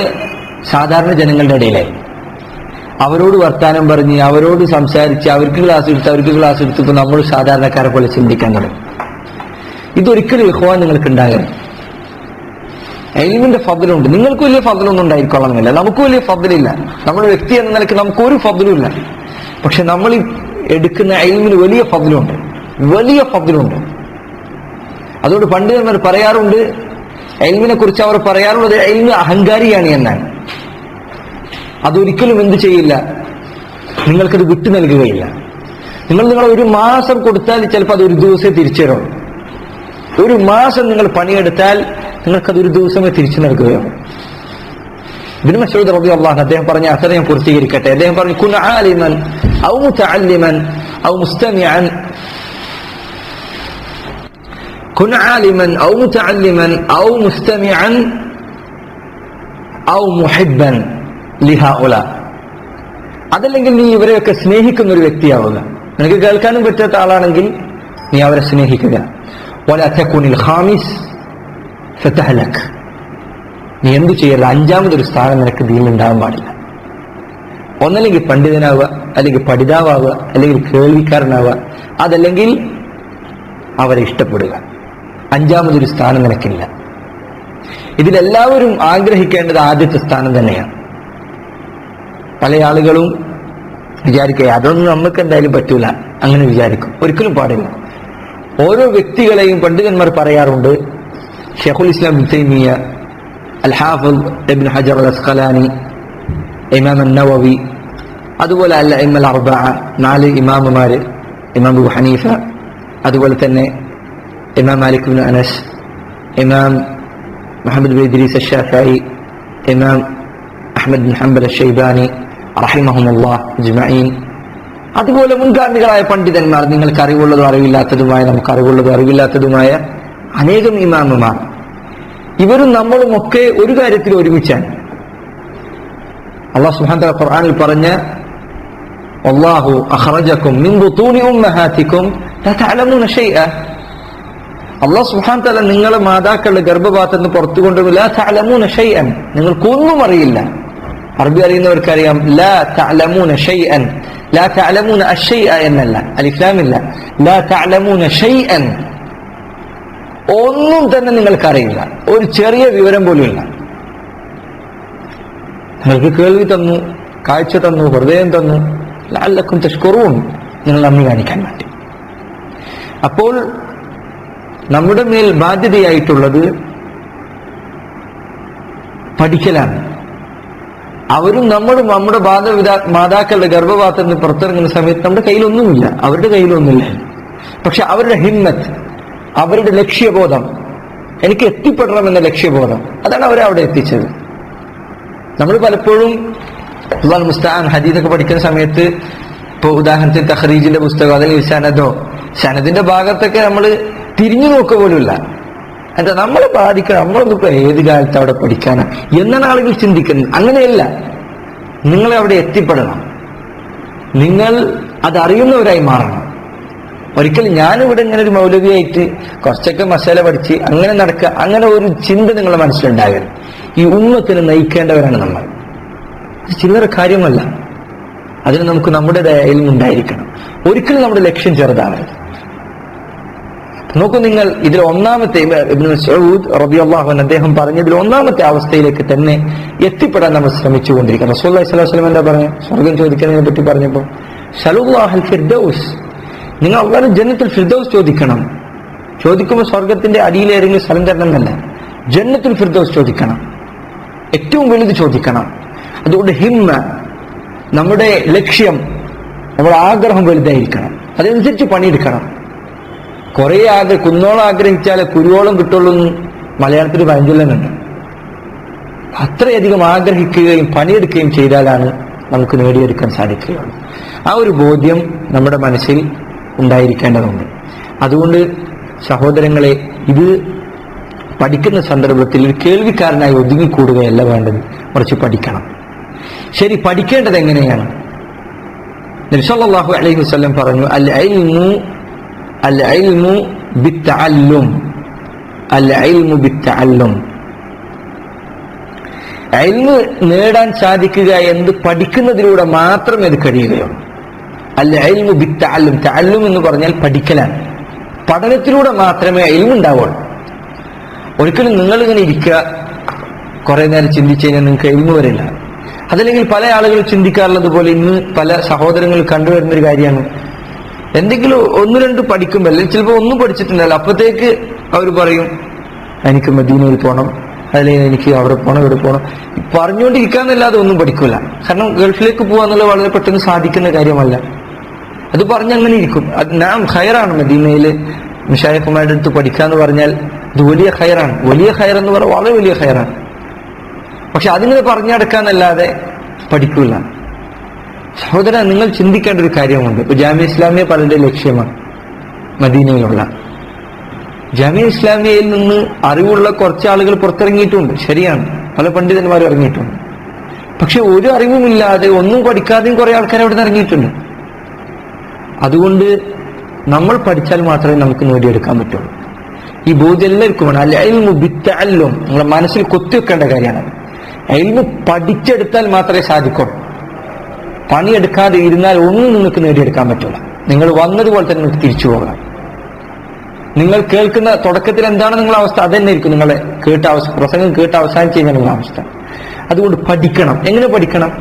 സാധാരണ ജനങ്ങളുടെ ഇടയിലായിരുന്നു. അവരോട് വർത്താനം പറഞ്ഞ്, അവരോട് സംസാരിച്ച്, അവർക്ക് ക്ലാസ് എടുത്തപ്പോൾ നമ്മൾ സാധാരണക്കാരെ പോലെ ചിന്തിക്കാൻ തുടങ്ങി. ഇതൊരിക്കലും ഇഖ്വാൻ നിങ്ങൾക്ക് ഉണ്ടാകരുത്. ഇൽമിന്റെ ഫദ്ലുണ്ട്, നിങ്ങൾക്ക് വലിയ ഫദ്ലൊന്നും ഉണ്ടായിരിക്കണമെന്നില്ല, നമുക്ക് വലിയ ഫദ്ലില്ല. നമ്മുടെ വ്യക്തി എന്ന നിലയ്ക്ക് നമുക്ക് ഒരു ഫദ്ലും ഇല്ല. പക്ഷെ നമ്മൾ എടുക്കുന്ന ഇൽമിന് വലിയ ഫദ്ലുണ്ട്, വലിയ ഫദ്ലുണ്ട്. അതുകൊണ്ട് പണ്ഡിതന്മാർ പറയാറുണ്ട്, ഇൽമിനെ കുറിച്ച് അവർ പറയാറുള്ളത് ഇൽമ് അഹങ്കാരിയാണ് എന്നാണ്. അതൊരിക്കലും എന്ത് ചെയ്യില്ല, നിങ്ങൾക്കത് വിട്ടു നൽകുകയില്ല. നിങ്ങൾ ഒരു മാസം കൊടുത്താൽ ചിലപ്പോൾ അത് ഒരു ദിവസമേ തിരിച്ചു തരുള്ളൂ. ഒരു മാസം നിങ്ങൾ പണിയെടുത്താൽ നിങ്ങൾക്കതൊരു ദിവസമേ തിരിച്ചു നൽകുകയുള്ളൂ. ഇബ്നു മസ്ഊദ് റളിയല്ലാഹു അൻഹു അദ്ദേഹം പറഞ്ഞ അസർ ഞാൻ പൂർത്തീകരിക്കട്ടെ. അദ്ദേഹം പറഞ്ഞു, കുൻ ആലിമൻ ഔ മുതഅല്ലിമൻ ഔ മുസ്തമിഅൻ, കുൻ ആലിമൻ ഔ മുതഅല്ലിമൻ ഔ മുസ്തമിഅൻ ഔ മുഹിബ്ബൻ ലിഹഉല, അതല്ലെങ്കിൽ നീ ഇവരെയൊക്കെ സ്നേഹിക്കുന്ന ഒരു വ്യക്തിയാവുക. നിനക്ക് കേൾക്കാനും പറ്റാത്ത ആളാണെങ്കിൽ നീ അവരെ സ്നേഹിക്കുക. വലാ തകുനിൽ ഖാമിസ് ഫതഹലക്. നീ എന്തു ചെയ്യല്ല, അഞ്ചാമതൊരു സ്ഥാനം നിനക്ക് ദീനിലുണ്ടാകാൻ പാടില്ല. ഒന്നല്ലെങ്കിൽ പണ്ഡിതനാവുക, അല്ലെങ്കിൽ പഠിതാവുക, അല്ലെങ്കിൽ കേൾവിക്കാരനാവുക, അതല്ലെങ്കിൽ അവരെ ഇഷ്ടപ്പെടുക. അഞ്ചാമതൊരു സ്ഥാനം നിനക്കില്ല. ഇതിലെല്ലാവരും ആഗ്രഹിക്കേണ്ടത് ആദ്യത്തെ സ്ഥാനം തന്നെയാണ്. പല ആളുകളും വിചാരിക്കുക അതൊന്നും നമുക്ക് എന്തായാലും പറ്റൂല, അങ്ങനെ വിചാരിക്കും. ഒരിക്കലും പാടില്ല. ഓരോ വ്യക്തികളെയും പണ്ഡിതന്മാർ പറയാറുണ്ട്. ഷെയ്ഖുൽ ഇസ്ലാം ഇബ്നു തൈമിയ്യ, അൽ ഹാഫിദ് ഇബ്നു ഹജർ അൽ അസ്ഖലാനി, ഇമാം അൻ-നവവി, അതുപോലെ അൽ അഇമ്മൽ അർബഅ, 4 ഇമാമുമാര്, ഇമാം അബൂ ഹനീഫ, അതുപോലെ തന്നെ ഇമാം മാലിക് ഇബ്നു അനസ്, ഇമാം മുഹമ്മദ് ബിൻ ഇദ്രീസ് അശ്ശാഫിഈ, ഇമാം അഹ്മദ് ബിൻ ഹംബൽ അശ്ശൈബാനി റഹിമഹുമുല്ലാഹ് അജ്മഈൻ, അതുപോലെ മുൻഗാമികളായ പണ്ഡിതന്മാർ, നിങ്ങൾക്ക് അറിവുള്ളതും അറിവില്ലാത്തതുമായ, നമുക്ക് അറിവുള്ളതും അറിവില്ലാത്തതുമായ അനേകം ഇമാമുമാർ, ഇവരും നമ്മളും ഒക്കെ ഒരു കാര്യത്തിൽ ഒരുമിച്ചാണ്. അല്ലാഹു സുബ്ഹാനഹു വ തആല ഖുർആനിൽ പറഞ്ഞ വല്ലാഹു അഖ്റജകും മിൻ ബുതൂനി ഉമ്മഹാതികും ലാ തഅലമൂന ഷൈഅ. അല്ലാഹു സുബ്ഹാനഹു വ തആല നിങ്ങളെ മാതാക്കളുടെ ഗർഭപാത്രത്തിൽ നിന്ന് പുറത്തു കൊണ്ടുവരും. ലാ തഅലമൂന ഷൈഅൻ, നിങ്ങൾക്കൊന്നും അറിയില്ല. അറബി അറിയുന്നവർക്കറിയാം ലാ തഅലമൂന ഷൈഅൻ, ലാ തഅലമൂന അശ്ശൈഅ എന്നല്ല, അലിഫ്ലാമില്ല. ലാ തഅലമൂന ഷൈഅൻ, ഒന്നും തന്നെ നിങ്ങൾക്കറിയില്ല, ഒരു ചെറിയ വിവരം പോലും ഇല്ല. നിങ്ങൾക്ക് കേൾവി തന്നു, കാഴ്ച തന്നു, ഹൃദയം തന്നു, ലഅല്ലക്കും തഷ്കുറൂൻ, നിങ്ങൾ നന്ദി കാണിക്കാൻ വേണ്ടി. അപ്പോൾ നമ്മുടെ മേൽ ബാധ്യതയായിട്ടുള്ളത് പഠിക്കലാണ്. അവരും നമ്മളും നമ്മുടെ മാതാക്കളുടെ ഗർഭപാത്രത്തിൽ നിന്ന് പുറത്തിറങ്ങുന്ന സമയത്ത് നമ്മുടെ കയ്യിലൊന്നുമില്ല, അവരുടെ കയ്യിലൊന്നുമില്ല. പക്ഷെ അവരുടെ ഹിമ്മത്ത്, അവരുടെ ലക്ഷ്യബോധം, എനിക്ക് എത്തിപ്പെടണമെന്ന ലക്ഷ്യബോധം, അതാണ് അവരെ അവിടെ എത്തിച്ചത്. നമ്മൾ പലപ്പോഴും അല്ലാഹു മുസ്തആൻ ഹദീസൊക്കെ പഠിക്കുന്ന സമയത്ത്, ഇപ്പോൾ ഉദാഹരണത്തിന് തഖ്രീജിന്റെ പുസ്തകം, അല്ലെങ്കിൽ സനദിന്റെ ഭാഗത്തൊക്കെ നമ്മൾ തിരിഞ്ഞു നോക്കുക പോലുമില്ല. എന്താ നമ്മളെ ബാധിക്കണം, നമ്മളൊന്നിപ്പോ ഏത് കാലത്ത് അവിടെ പഠിക്കാനാ എന്നാണ് ആളുകൾ ചിന്തിക്കുന്നത്. അങ്ങനെയല്ല, നിങ്ങളെ അവിടെ എത്തിപ്പെടണം, നിങ്ങൾ അതറിയുന്നവരായി മാറണം. ഒരിക്കലും ഞാനിവിടെ ഇങ്ങനെ ഒരു മൗലവിയായിട്ട് കുറച്ചൊക്കെ മസാല പഠിച്ച് അങ്ങനെ നടക്കുക, അങ്ങനെ ഒരു ചിന്ത നിങ്ങളുടെ മനസ്സിലുണ്ടാകരുത്. ഈ ഉമ്മത്തിനെ നയിക്കേണ്ടവരാണ് നമ്മൾ. അത് ചില്ലറ കാര്യമല്ല. അതിന് നമുക്ക് നമ്മുടേതായ ഇൽമുണ്ടായിരിക്കണം. ഒരിക്കലും നമ്മുടെ ലക്ഷ്യം ചെറുതാവരുത്. നോക്കൂ നിങ്ങൾ, ഇതിൽ ഒന്നാമത്തെ ഇബ്നു മസ്ഊദ് റളിയല്ലാഹു അൻഹു അദ്ദേഹം പറഞ്ഞതിൽ ഒന്നാമത്തെ അവസ്ഥയിലേക്ക് തന്നെ എത്തിപ്പെടാൻ നമ്മൾ ശ്രമിച്ചുകൊണ്ടിരിക്കണം. റസൂലുള്ളാഹി സ്വല്ലല്ലാഹു അലൈഹി വസല്ലം എന്താ പറഞ്ഞത്? സ്വർഗം ചോദിക്കുന്നതിനെ പറ്റി പറഞ്ഞപ്പോൾ സലുല്ലാഹുൽ ഫിർദൗസ്, നിങ്ങൾ അല്ലാഹു ജന്നത്തുൽ ഫിർദൗസ് ചോദിക്കണം. ചോദിക്കുമ്പോൾ സ്വർഗത്തിന്റെ അടിയിൽ ഏതെങ്കിലും സ്ഥലം തരണം എന്നല്ല, ജന്നത്തുൽ ഫിർദൗസ് ചോദിക്കണം, ഏറ്റവും വലുത് ചോദിക്കണം. അതുകൊണ്ട് ഹിമ്മ, നമ്മുടെ ലക്ഷ്യം, നമ്മുടെ ആഗ്രഹം വലുതായിരിക്കണം. അതനുസരിച്ച് പണിയെടുക്കണം. കുറെ കുന്നോളം ആഗ്രഹിച്ചാലേ കുരുവോളം കിട്ടുള്ളൂ എന്ന് മലയാളത്തിൽ പഴഞ്ചൊല്ലുന്നുണ്ട്. അത്രയധികം ആഗ്രഹിക്കുകയും പണിയെടുക്കുകയും ചെയ്താലാണ് നമുക്ക് നേടിയെടുക്കാൻ സാധിക്കുകയുള്ളൂ. ആ ഒരു ബോധ്യം നമ്മുടെ മനസ്സിൽ ഉണ്ടായിരിക്കേണ്ടതുണ്ട്. അതുകൊണ്ട് സഹോദരങ്ങളെ, ഇത് പഠിക്കുന്ന സന്ദർഭത്തിൽ ഒരു കേൾവിക്കാരനായി ഒതുങ്ങിക്കൂടുകയല്ല വേണ്ടത്, മറിച്ച് പഠിക്കണം. ശരി, പഠിക്കേണ്ടത് എങ്ങനെയാണ്? നബി സല്ലല്ലാഹു അലൈഹി വസല്ലം പറഞ്ഞു, അൽ ഇൽമു ബിത്തഅല്ലും, അൽ ഇൽമു ബിത്തഅല്ലും. ഇൽമു നേടാൻ സാധിക്കുക എന്ന് പഠിക്കുന്നതിലൂടെ മാത്രമേ അത് കഴിയുകയുള്ളൂ. അൽ ഇൽമു ബിത്തഅല്ലും, തഅല്ലും എന്ന് പറഞ്ഞാൽ പഠിക്കലാണ്. പഠനത്തിലൂടെ മാത്രമേ ഇൽമു ഉണ്ടാവുള്ളൂ. ഒരിക്കലും നിങ്ങളിങ്ങനെ ഇരിക്കുക, കുറെ നേരം ചിന്തിച്ചു കഴിഞ്ഞാൽ നിങ്ങൾക്ക് ഇൽമു വരില്ല. അതല്ലെങ്കിൽ പല ആളുകൾ ചിന്തിക്കാറുള്ളത് പോലെ ഇന്ന് പല സഹോദരങ്ങൾ കണ്ടുവരുന്നൊരു കാര്യമാണ്, എന്തെങ്കിലും ഒന്ന് രണ്ട് പഠിക്കുമ്പോൾ, അല്ലെങ്കിൽ ചിലപ്പോൾ ഒന്നും പഠിച്ചിട്ടുണ്ടല്ലോ, അപ്പോഴത്തേക്ക് അവർ പറയും എനിക്ക് മദീനയിൽ പോകണം, അല്ലെങ്കിൽ എനിക്ക് അവിടെ പോകണം, ഇവിടെ പോകണം. പറഞ്ഞുകൊണ്ടിരിക്കാന്നല്ലാതെ ഒന്നും പഠിക്കില്ല. കാരണം ഗൾഫിലേക്ക് പോകാന്നുള്ളത് വളരെ പെട്ടെന്ന് സാധിക്കുന്ന കാര്യമല്ല. അത് പറഞ്ഞങ്ങനെ ഇരിക്കും. നാം ഖൈറാണ്, മദീനയിൽ മുശായിഖുമാരുടെ അടുത്ത് പഠിക്കാന്ന് പറഞ്ഞാൽ ഇത് വലിയ ഖൈറാണ്. വലിയ ഖൈർ എന്ന് പറഞ്ഞാൽ വളരെ വലിയ ഖൈറാണ്. പക്ഷെ അതിങ്ങനെ പറഞ്ഞടക്കാന്നല്ലാതെ പഠിക്കൂല. സഹോദര, നിങ്ങൾ ചിന്തിക്കേണ്ട ഒരു കാര്യമുണ്ട്. ഇപ്പൊ ജാമിയ ഇസ്ലാമിയ പലരുടെ ലക്ഷ്യമാണ്. മദീനയിലുള്ള ജാമിയ ഇസ്ലാമിയയിൽ നിന്ന് അറിവുള്ള കുറച്ച് ആളുകൾ പുറത്തിറങ്ങിയിട്ടുണ്ട്, ശരിയാണ്, പല പണ്ഡിതന്മാരും ഇറങ്ങിയിട്ടുണ്ട്. പക്ഷെ ഒരു അറിവുമില്ലാതെ ഒന്നും പഠിക്കാതെയും കുറെ ആൾക്കാർ അവിടെ നിന്ന് ഇറങ്ങിയിട്ടുണ്ട്. അതുകൊണ്ട് നമ്മൾ പഠിച്ചാൽ മാത്രമേ നമുക്ക് നേടിയെടുക്കാൻ പറ്റുള്ളൂ. ഈ ബോധ്യം എല്ലാവർക്കും വേണം. അല്ല ഇൽമു ബിത്തഅല്ലും, നിങ്ങളുടെ മനസ്സിൽ കൊത്തിവെക്കേണ്ട കാര്യമാണ്. ഇൽമു പഠിച്ചെടുത്താൽ മാത്രമേ സാധിക്കുള്ളൂ. പണിയെടുക്കാതെ ഇരുന്നാൽ ഒന്നും നിങ്ങൾക്ക് നേടിയെടുക്കാൻ പറ്റില്ല. നിങ്ങൾ വന്നതുപോലെ തന്നെ നിങ്ങൾക്ക് തിരിച്ചു പോകണം. നിങ്ങൾ കേൾക്കുന്ന തുടക്കത്തിൽ എന്താണ് നിങ്ങളുടെ അവസ്ഥ, അത് തന്നെ ആയിരിക്കും നിങ്ങളെ പ്രസംഗം കേട്ട് അവസാനിച്ച് കഴിഞ്ഞാൽ നിങ്ങളുടെ അവസ്ഥ. അതുകൊണ്ട് പഠിക്കണം. എങ്ങനെ പഠിക്കണം?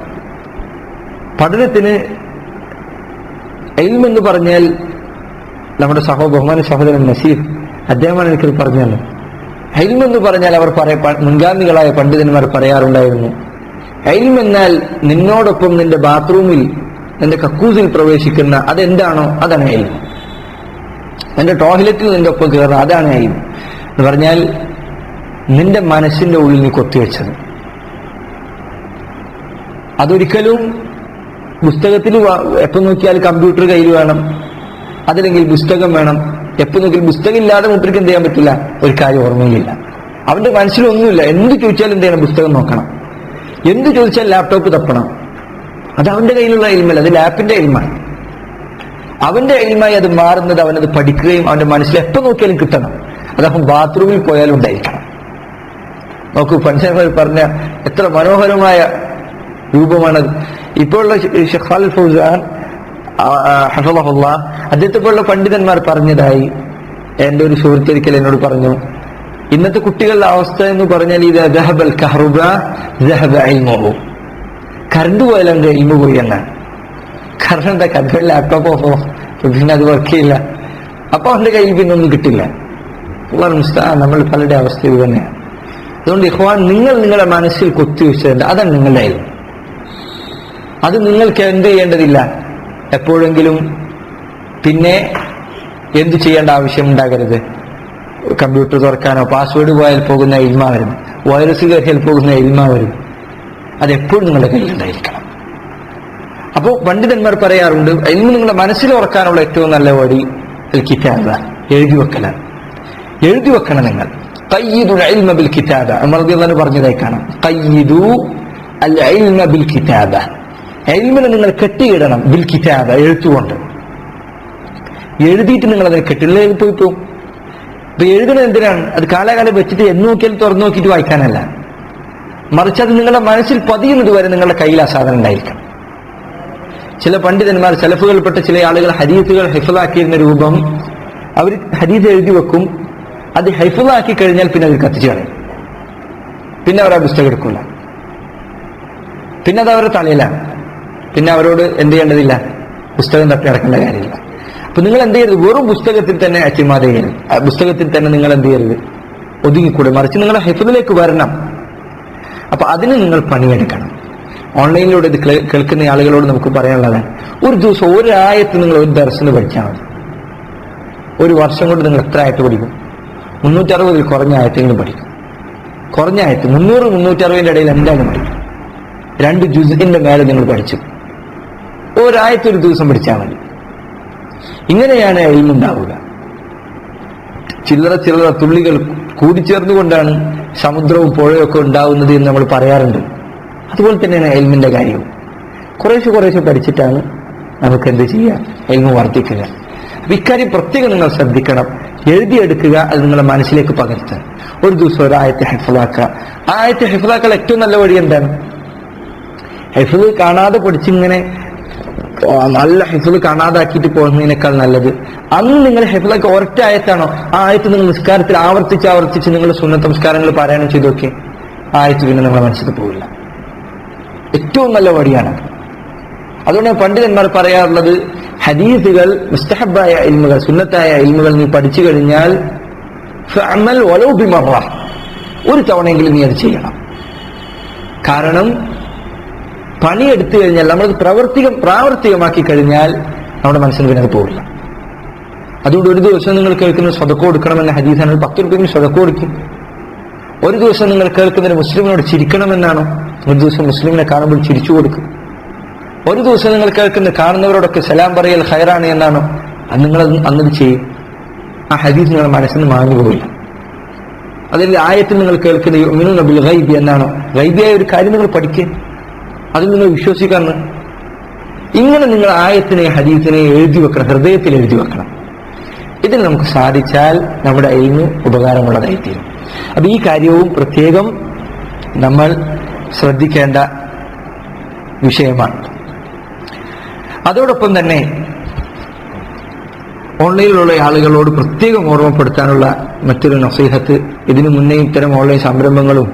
പഠനത്തിന് ഇൽമ് എന്ന് പറഞ്ഞാൽ നമ്മുടെ ബഹുമാന സഹോദരൻ നസീർ അദ്ദേഹമാണ് എനിക്കത് പറഞ്ഞു തന്നത്. ഇൽമ് എന്ന് പറഞ്ഞാൽ അവർ മുൻഗാമികളായ പണ്ഡിതന്മാർ പറയാറുണ്ടായിരുന്നു, ഇൽമ് എന്നാൽ നിന്നോടൊപ്പം നിന്റെ ബാത്റൂമിൽ നിന്റെ കക്കൂസിൽ പ്രവേശിക്കുന്ന അതെന്താണോ അതാണ് ഇൽമ്. നിന്റെ ടോയ്ലറ്റിൽ നിന്റെ ഒപ്പം കയറുക അതാണ് ഇൽമ് എന്ന് പറഞ്ഞാൽ നിന്റെ മനസ്സിന്റെ ഉള്ളിൽ നീ കൊത്തിവെച്ചത്. അതൊരിക്കലും പുസ്തകത്തിൽ എപ്പോൾ നോക്കിയാൽ കമ്പ്യൂട്ടർ കയ്യിൽ വേണം, അതില്ലെങ്കിൽ പുസ്തകം വേണം. എപ്പോൾ നോക്കിയാൽ പുസ്തകം ഇല്ലാതെ മുദ്രയ്ക്ക് എന്ത് ചെയ്യാൻ പറ്റില്ല, ഒരു കാര്യം ഓർമ്മയിലില്ല. അവന്റെ മനസ്സിലൊന്നുമില്ല. എന്ത് ചോദിച്ചാലും എന്ത് ചെയ്യണം, പുസ്തകം നോക്കണം. എന്ത് ചോദിച്ചാൽ ലാപ്ടോപ്പ് തപ്പണം. അത് അവന്റെ കയ്യിലുള്ള ഇൽമല്ല, അത് ലാപ്പിന്റെ ഇൽമാണ്. അവന്റെ ഇൽമായി അത് മാറുന്നത് അവനത് പഠിക്കുകയും അവന്റെ മനസ്സിൽ എപ്പോൾ നോക്കിയാലും കിട്ടണം. അത് അവൻ ബാത്റൂമിൽ പോയാലും ഉണ്ടായിരിക്കണം. നോക്കൂ, പണ്ഡിതന്മാർ പറഞ്ഞ എത്ര മനോഹരമായ രൂപമാണത്. ഇപ്പോഴുള്ള ഷെയ്ഖ് ഖാലിദ് ഫൗസാൻ ഹഫളഹുല്ലാഹ് അദ്ദേഹത്തെ പോലുള്ള പണ്ഡിതന്മാർ പറഞ്ഞതായി എന്റെ ഒരു സുഹൃത്തൊരിക്കൽ എന്നോട് പറഞ്ഞു, ഇന്നത്തെ കുട്ടികളുടെ അവസ്ഥ എന്ന് പറഞ്ഞാൽ ഇത് ദഹബൽ കഹ്റുബ ദഹബ ഇൽമുഹു, കറണ്ട് പോയാലും എന്റെ ഇൽമു പോയി എന്നാണ്. കാരണം എന്താ, കറണ്ട് ലാപ്ടോപ്പ് ഓഫോ പിന്നെ അത് വർക്ക് ചെയ്യില്ല. അപ്പൊ അവന്റെ കയ്യിൽ പിന്നെ ഒന്നും കിട്ടില്ല. നമ്മൾ പലരുടെ അവസ്ഥ ഇത് തന്നെയാണ്. അതുകൊണ്ട് ഇഖ്വാൻ, നിങ്ങൾ നിങ്ങളുടെ മനസ്സിൽ കൊത്തിവെച്ചത് അതാണ് നിങ്ങളുടെ ഇൽമ്. അത് നിങ്ങൾക്ക് എന്ത് ചെയ്യേണ്ടതില്ല, എപ്പോഴെങ്കിലും പിന്നെ എന്ത് ചെയ്യേണ്ട ആവശ്യം ഉണ്ടാകരുത്. കമ്പ്യൂട്ടർ തുറക്കാനോ പാസ്വേഡ് പോയാൽ പോകുന്ന ഇൽമ വരും, വൈറസ് കയറിയാൽ പോകുന്ന ഇൽമ വരും. അതെപ്പോഴും നിങ്ങളുടെ കയ്യിലുണ്ടായിരിക്കണം. അപ്പോൾ പണ്ഡിതന്മാർ പറയാറുണ്ട്, ഇൽമ് നിങ്ങളുടെ മനസ്സിൽ ഉറക്കാനുള്ള ഏറ്റവും നല്ല വഴി കിതാബ, എഴുതി വെക്കലാണ്. എഴുതി വെക്കണം. നിങ്ങൾ ഖയ്യിദുൽ ഇൽമ ബിൽ കിതാബ, ഉമർ റളിയല്ലാഹു അൻഹു പറഞ്ഞതായി കാണാം. ഖയ്യിദു അൽ ഇൽമ ബിൽ കിതാബ, ഇൽമിനെ നിങ്ങൾ കെട്ടിയിടണം. ബിൽ കിതാബ, എഴുത്തുകൊണ്ട്. എഴുതിയിട്ട് നിങ്ങൾ അതിനെ കെട്ടിലേക്ക് പോയി പോകും. ഇപ്പൊ എഴുതണത് എന്തിനാണ്? അത് കാലാകാലം വെച്ചിട്ട് എന്ന് നോക്കിയാൽ തുറന്നു നോക്കിയിട്ട് വായിക്കാനല്ല, മറിച്ച് അത് നിങ്ങളുടെ മനസ്സിൽ പതിയുന്നത് വരെ നിങ്ങളുടെ കയ്യിൽ ആ സാധനം ഉണ്ടായിരിക്കണം. ചില പണ്ഡിതന്മാർ, സലഫുകൾപ്പെട്ട ചില ആളുകൾ ഹദീസുകൾ ഹിഫ്ളാക്കിയിരുന്ന രൂപം, അവർ ഹദീസ് എഴുതി വെക്കും. അത് ഹിഫ്ളാക്കി കഴിഞ്ഞാൽ പിന്നെ അവർ കത്തിച്ചു കളയും. പിന്നെ അവർ ആ പുസ്തകം എടുക്കില്ല. പിന്നെ അത് അവരുടെ തലയിലാണ്. പിന്നെ അവരോട് എന്ത് ചെയ്യേണ്ടതില്ല, പുസ്തകം തപ്പി നടക്കേണ്ട കാര്യമില്ല. അപ്പൊ നിങ്ങൾ എന്ത് ചെയ്യരുത്, വെറും പുസ്തകത്തിൽ തന്നെ അച്ചിമാത ചെയ്യരുത്. പുസ്തകത്തിൽ തന്നെ നിങ്ങൾ എന്ത് ചെയ്യരുത്, ഒതുങ്ങിക്കൂടെ, മറിച്ച് നിങ്ങളുടെ ഹിഫ്ളിലേക്ക് വരണം. അപ്പൊ അതിന് നിങ്ങൾ പണിയെടുക്കണം. ഓൺലൈനിലൂടെ ഇത് കേൾക്കുന്ന ആളുകളോട് നമുക്ക് പറയാനുള്ളതാണ്, ഒരു ദിവസം ഒരായത്ത് നിങ്ങൾ ഒരു ദർശനം പഠിച്ചാൽ മതി. ഒരു വർഷം കൊണ്ട് നിങ്ങൾ എത്ര ആയത്ത് പഠിക്കും? 360 കുറഞ്ഞ ആയത്തിൽ പഠിക്കും. കുറഞ്ഞ ആയത്ത് 300-360 ഇടയിൽ എന്തായാലും പഠിക്കും. 2 ജുസിന്റെ മേലെ നിങ്ങൾ പഠിച്ചു. ഒരായത്ത് ഒരു ദിവസം പഠിച്ചാൽ മതി. ഇങ്ങനെയാണ് ഇൽമുണ്ടാവുക. ചില്ലറ ചില്ലറ തുള്ളികൾ കൂടിച്ചേർന്നുകൊണ്ടാണ് സമുദ്രവും പുഴയൊക്കെ ഉണ്ടാവുന്നത് എന്ന് നമ്മൾ പറയാറുണ്ട്. അതുപോലെ തന്നെയാണ് ഇൽമിന്റെ കാര്യവും. കുറേശ്ശെ കുറേശ്ശെ പഠിച്ചിട്ടാണ് നമുക്ക് എന്ത് ചെയ്യുക, ഇൽമു വർദ്ധിക്കുക. അപ്പൊ ഇക്കാര്യം പ്രത്യേകം നിങ്ങൾ ശ്രദ്ധിക്കണം. എഴുതിയെടുക്കുക, അത് നിങ്ങളുടെ മനസ്സിലേക്ക് പകർത്തുക. ഒരു ദിവസം ഒരായത്തെ ഹിഫ്ളാക്കുക. ആ ആയത്തെ ഹിഫ്ളാക്കാൻ ഏറ്റവും നല്ല വഴി എന്താണ്? ഹിഫ്ള് കാണാതെ പഠിച്ചിങ്ങനെ നല്ല ഹിഫ്ള് കാണാതാക്കിയിട്ട് പോകുന്നതിനേക്കാൾ നല്ലത് അന്ന് നിങ്ങൾ ഹിഫ്ളൊക്കെ ഒരൊറ്റ ആയത്താണോ, ആ ആയത്ത് നിങ്ങൾ നിസ്കാരത്തിൽ ആവർത്തിച്ച് നിങ്ങൾ സുന്നത്ത് നമസ്കാരങ്ങൾ പാരായണം ചെയ്ത് നോക്കി, ആ ആയത്ത് പിന്നെ നിങ്ങളുടെ മനസ്സിൽ പോകില്ല. ഏറ്റവും നല്ല വഴിയാണ്. അതുകൊണ്ട് പണ്ഡിതന്മാർ പറയാറുള്ളത്, ഹദീസുകൾ, മുസ്തഹബായ ഇൽമുകൾ, സുന്നത്തായ ഇൽമുകൾ നീ പഠിച്ചു കഴിഞ്ഞാൽ ഫഅമൽ വലൗ ബിമറ, ഒരു തവണയെങ്കിലും നീ അത് ചെയ്യണം. കാരണം പണിയെടുത്തു കഴിഞ്ഞാൽ, നമ്മളത് പ്രാവർത്തികമാക്കി കഴിഞ്ഞാൽ നമ്മുടെ മനസ്സിൽ പിന്നെ അത് പോകില്ല. അതുകൊണ്ട് ഒരു ദിവസം നിങ്ങൾ കേൾക്കുന്ന സ്വതക്ക കൊടുക്കണമെന്ന ഹദീസാണ്, 10 രൂപയ്ക്ക് സ്വതക്ക കൊടുക്കും. ഒരു ദിവസം നിങ്ങൾ കേൾക്കുന്നതിന് മുസ്ലിമിനോട് ചിരിക്കണമെന്നാണോ, ഒരു ദിവസം മുസ്ലിമിനെ കാണുമ്പോൾ ചിരിച്ചു കൊടുക്കും. ഒരു ദിവസം നിങ്ങൾ കാണുന്നവരോടൊക്കെ സലാം പറയൽ ഖൈറാണ് എന്നാണോ, അത് നിങ്ങൾ അന്നത് ചെയ്യും. ആ ഹദീസ് നിങ്ങളുടെ മനസ്സിൽ നിന്ന് മാഞ്ഞു പോകില്ല. അതിൽ ആയത്തിൽ നിങ്ങൾ കേൾക്കുന്ന യുഅ്മിനൂന ബിൽ ഗൈബി എന്നാണോ, ഗൈബിയായ ഒരു കാര്യം നിങ്ങൾ പഠിക്കുക, അതിൽ നിങ്ങൾ വിശ്വസിക്കാന്ന്. ഇങ്ങനെ നിങ്ങൾ ആയത്തിനെ ഹദീസിനെ എഴുതി വെക്കണം, ഹൃദയത്തിൽ എഴുതി വെക്കണം. ഇതിന് നമുക്ക് സാധിച്ചാൽ നമ്മുടെ ഇൽമ് ഉപകാരമുള്ളതായിത്തീരും. അപ്പൊ ഈ കാര്യവും പ്രത്യേകം നമ്മൾ ശ്രദ്ധിക്കേണ്ട വിഷയമാണ്. അതോടൊപ്പം തന്നെ ഓൺലൈനിലുള്ള ആളുകളോട് പ്രത്യേകം ഓർമ്മപ്പെടുത്താനുള്ള മറ്റൊരു നസീഹത്ത്, ഇതിനു മുന്നേ ഇത്തരം ഓൺലൈൻ സംരംഭങ്ങളും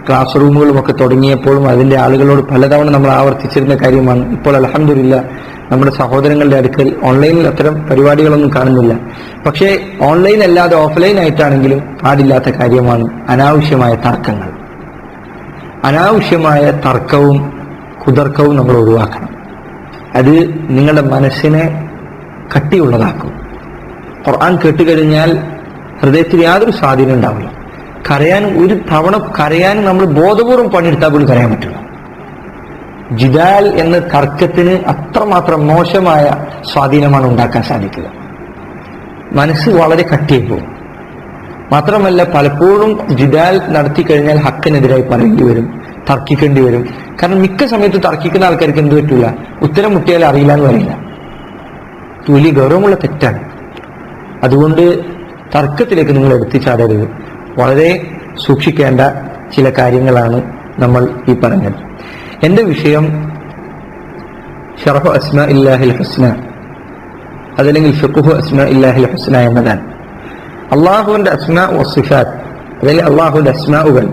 ക്ലാസ് റൂമുകളും ഒക്കെ തുടങ്ങിയപ്പോഴും അതിന്റെ ആളുകളോട് പലതവണ നമ്മൾ ആവർത്തിച്ചിരുന്ന കാര്യമാണ്. ഇപ്പോൾ അൽഹംദുലില്ലാ നമ്മുടെ സഹോദരങ്ങളുടെ അടുക്കൽ ഓൺലൈനിൽ അത്തരം പരിപാടികളൊന്നും കാണുന്നില്ല. പക്ഷേ ഓൺലൈൻ അല്ലാതെ ഓഫ്ലൈൻ ആയിട്ടാണെങ്കിലും പാടില്ലാത്ത കാര്യമാണ് അനാവശ്യമായ തർക്കങ്ങൾ. അനാവശ്യമായ തർക്കവും കുതർക്കവും നമ്മൾ ഒഴിവാക്കണം. അത് നിങ്ങളുടെ മനസ്സിനെ കട്ടിയുള്ളതാക്കും. ഖുർആൻ കേട്ടുകഴിഞ്ഞാൽ ഹൃദയത്തിൽ യാതൊരു സ്വാധീനം ഉണ്ടാവില്ല. ഒരു തവണ കരയാനും നമ്മൾ ബോധപൂർവം പണിയെടുത്താൽ പോലും കരയാൻ പറ്റില്ല. ജിദാൽ എന്ന തർക്കത്തിന് അത്രമാത്രം മോശമായ സ്വാധീനമാണ് ഉണ്ടാക്കാൻ സാധിക്കുക. മനസ്സ് വളരെ കട്ടിയായി പോകും. മാത്രമല്ല പലപ്പോഴും ജിദാൽ നടത്തി കഴിഞ്ഞാൽ ഹക്കിനെതിരായി പറയേണ്ടി വരും, തർക്കിക്കേണ്ടി വരും. കാരണം മിക്ക സമയത്ത് തർക്കിക്കുന്ന ആൾക്കാർക്ക് എന്ത് പറ്റില്ല, ഉത്തരം മുട്ടിയാൽ അറിയില്ല എന്ന് പറയില്ല. വലിയ ഗൗരവമുള്ള തെറ്റാണ്. അതുകൊണ്ട് തർക്കത്തിലേക്ക് നിങ്ങൾ എത്തിച്ചാടരുത്. വളരെ സൂക്ഷിക്കേണ്ട ചില കാര്യങ്ങളാണ് നമ്മൾ ഈ പറഞ്ഞത്. എന്റെ വിഷയം ശറഹു അസ്മാ ഇല്ലാഹിൽ ഹുസ്ന, അതല്ലെങ്കിൽ ഫിഖ്ഹു അസ്മാ ഇല്ലാഹിൽ ഹുസ്ന എന്നതാണ്. അള്ളാഹുവിന്റെ അസ്മാ വസിഫാത്ത്, അല്ലെങ്കിൽ അള്ളാഹുവിന്റെ അസ്മാഉകൾ,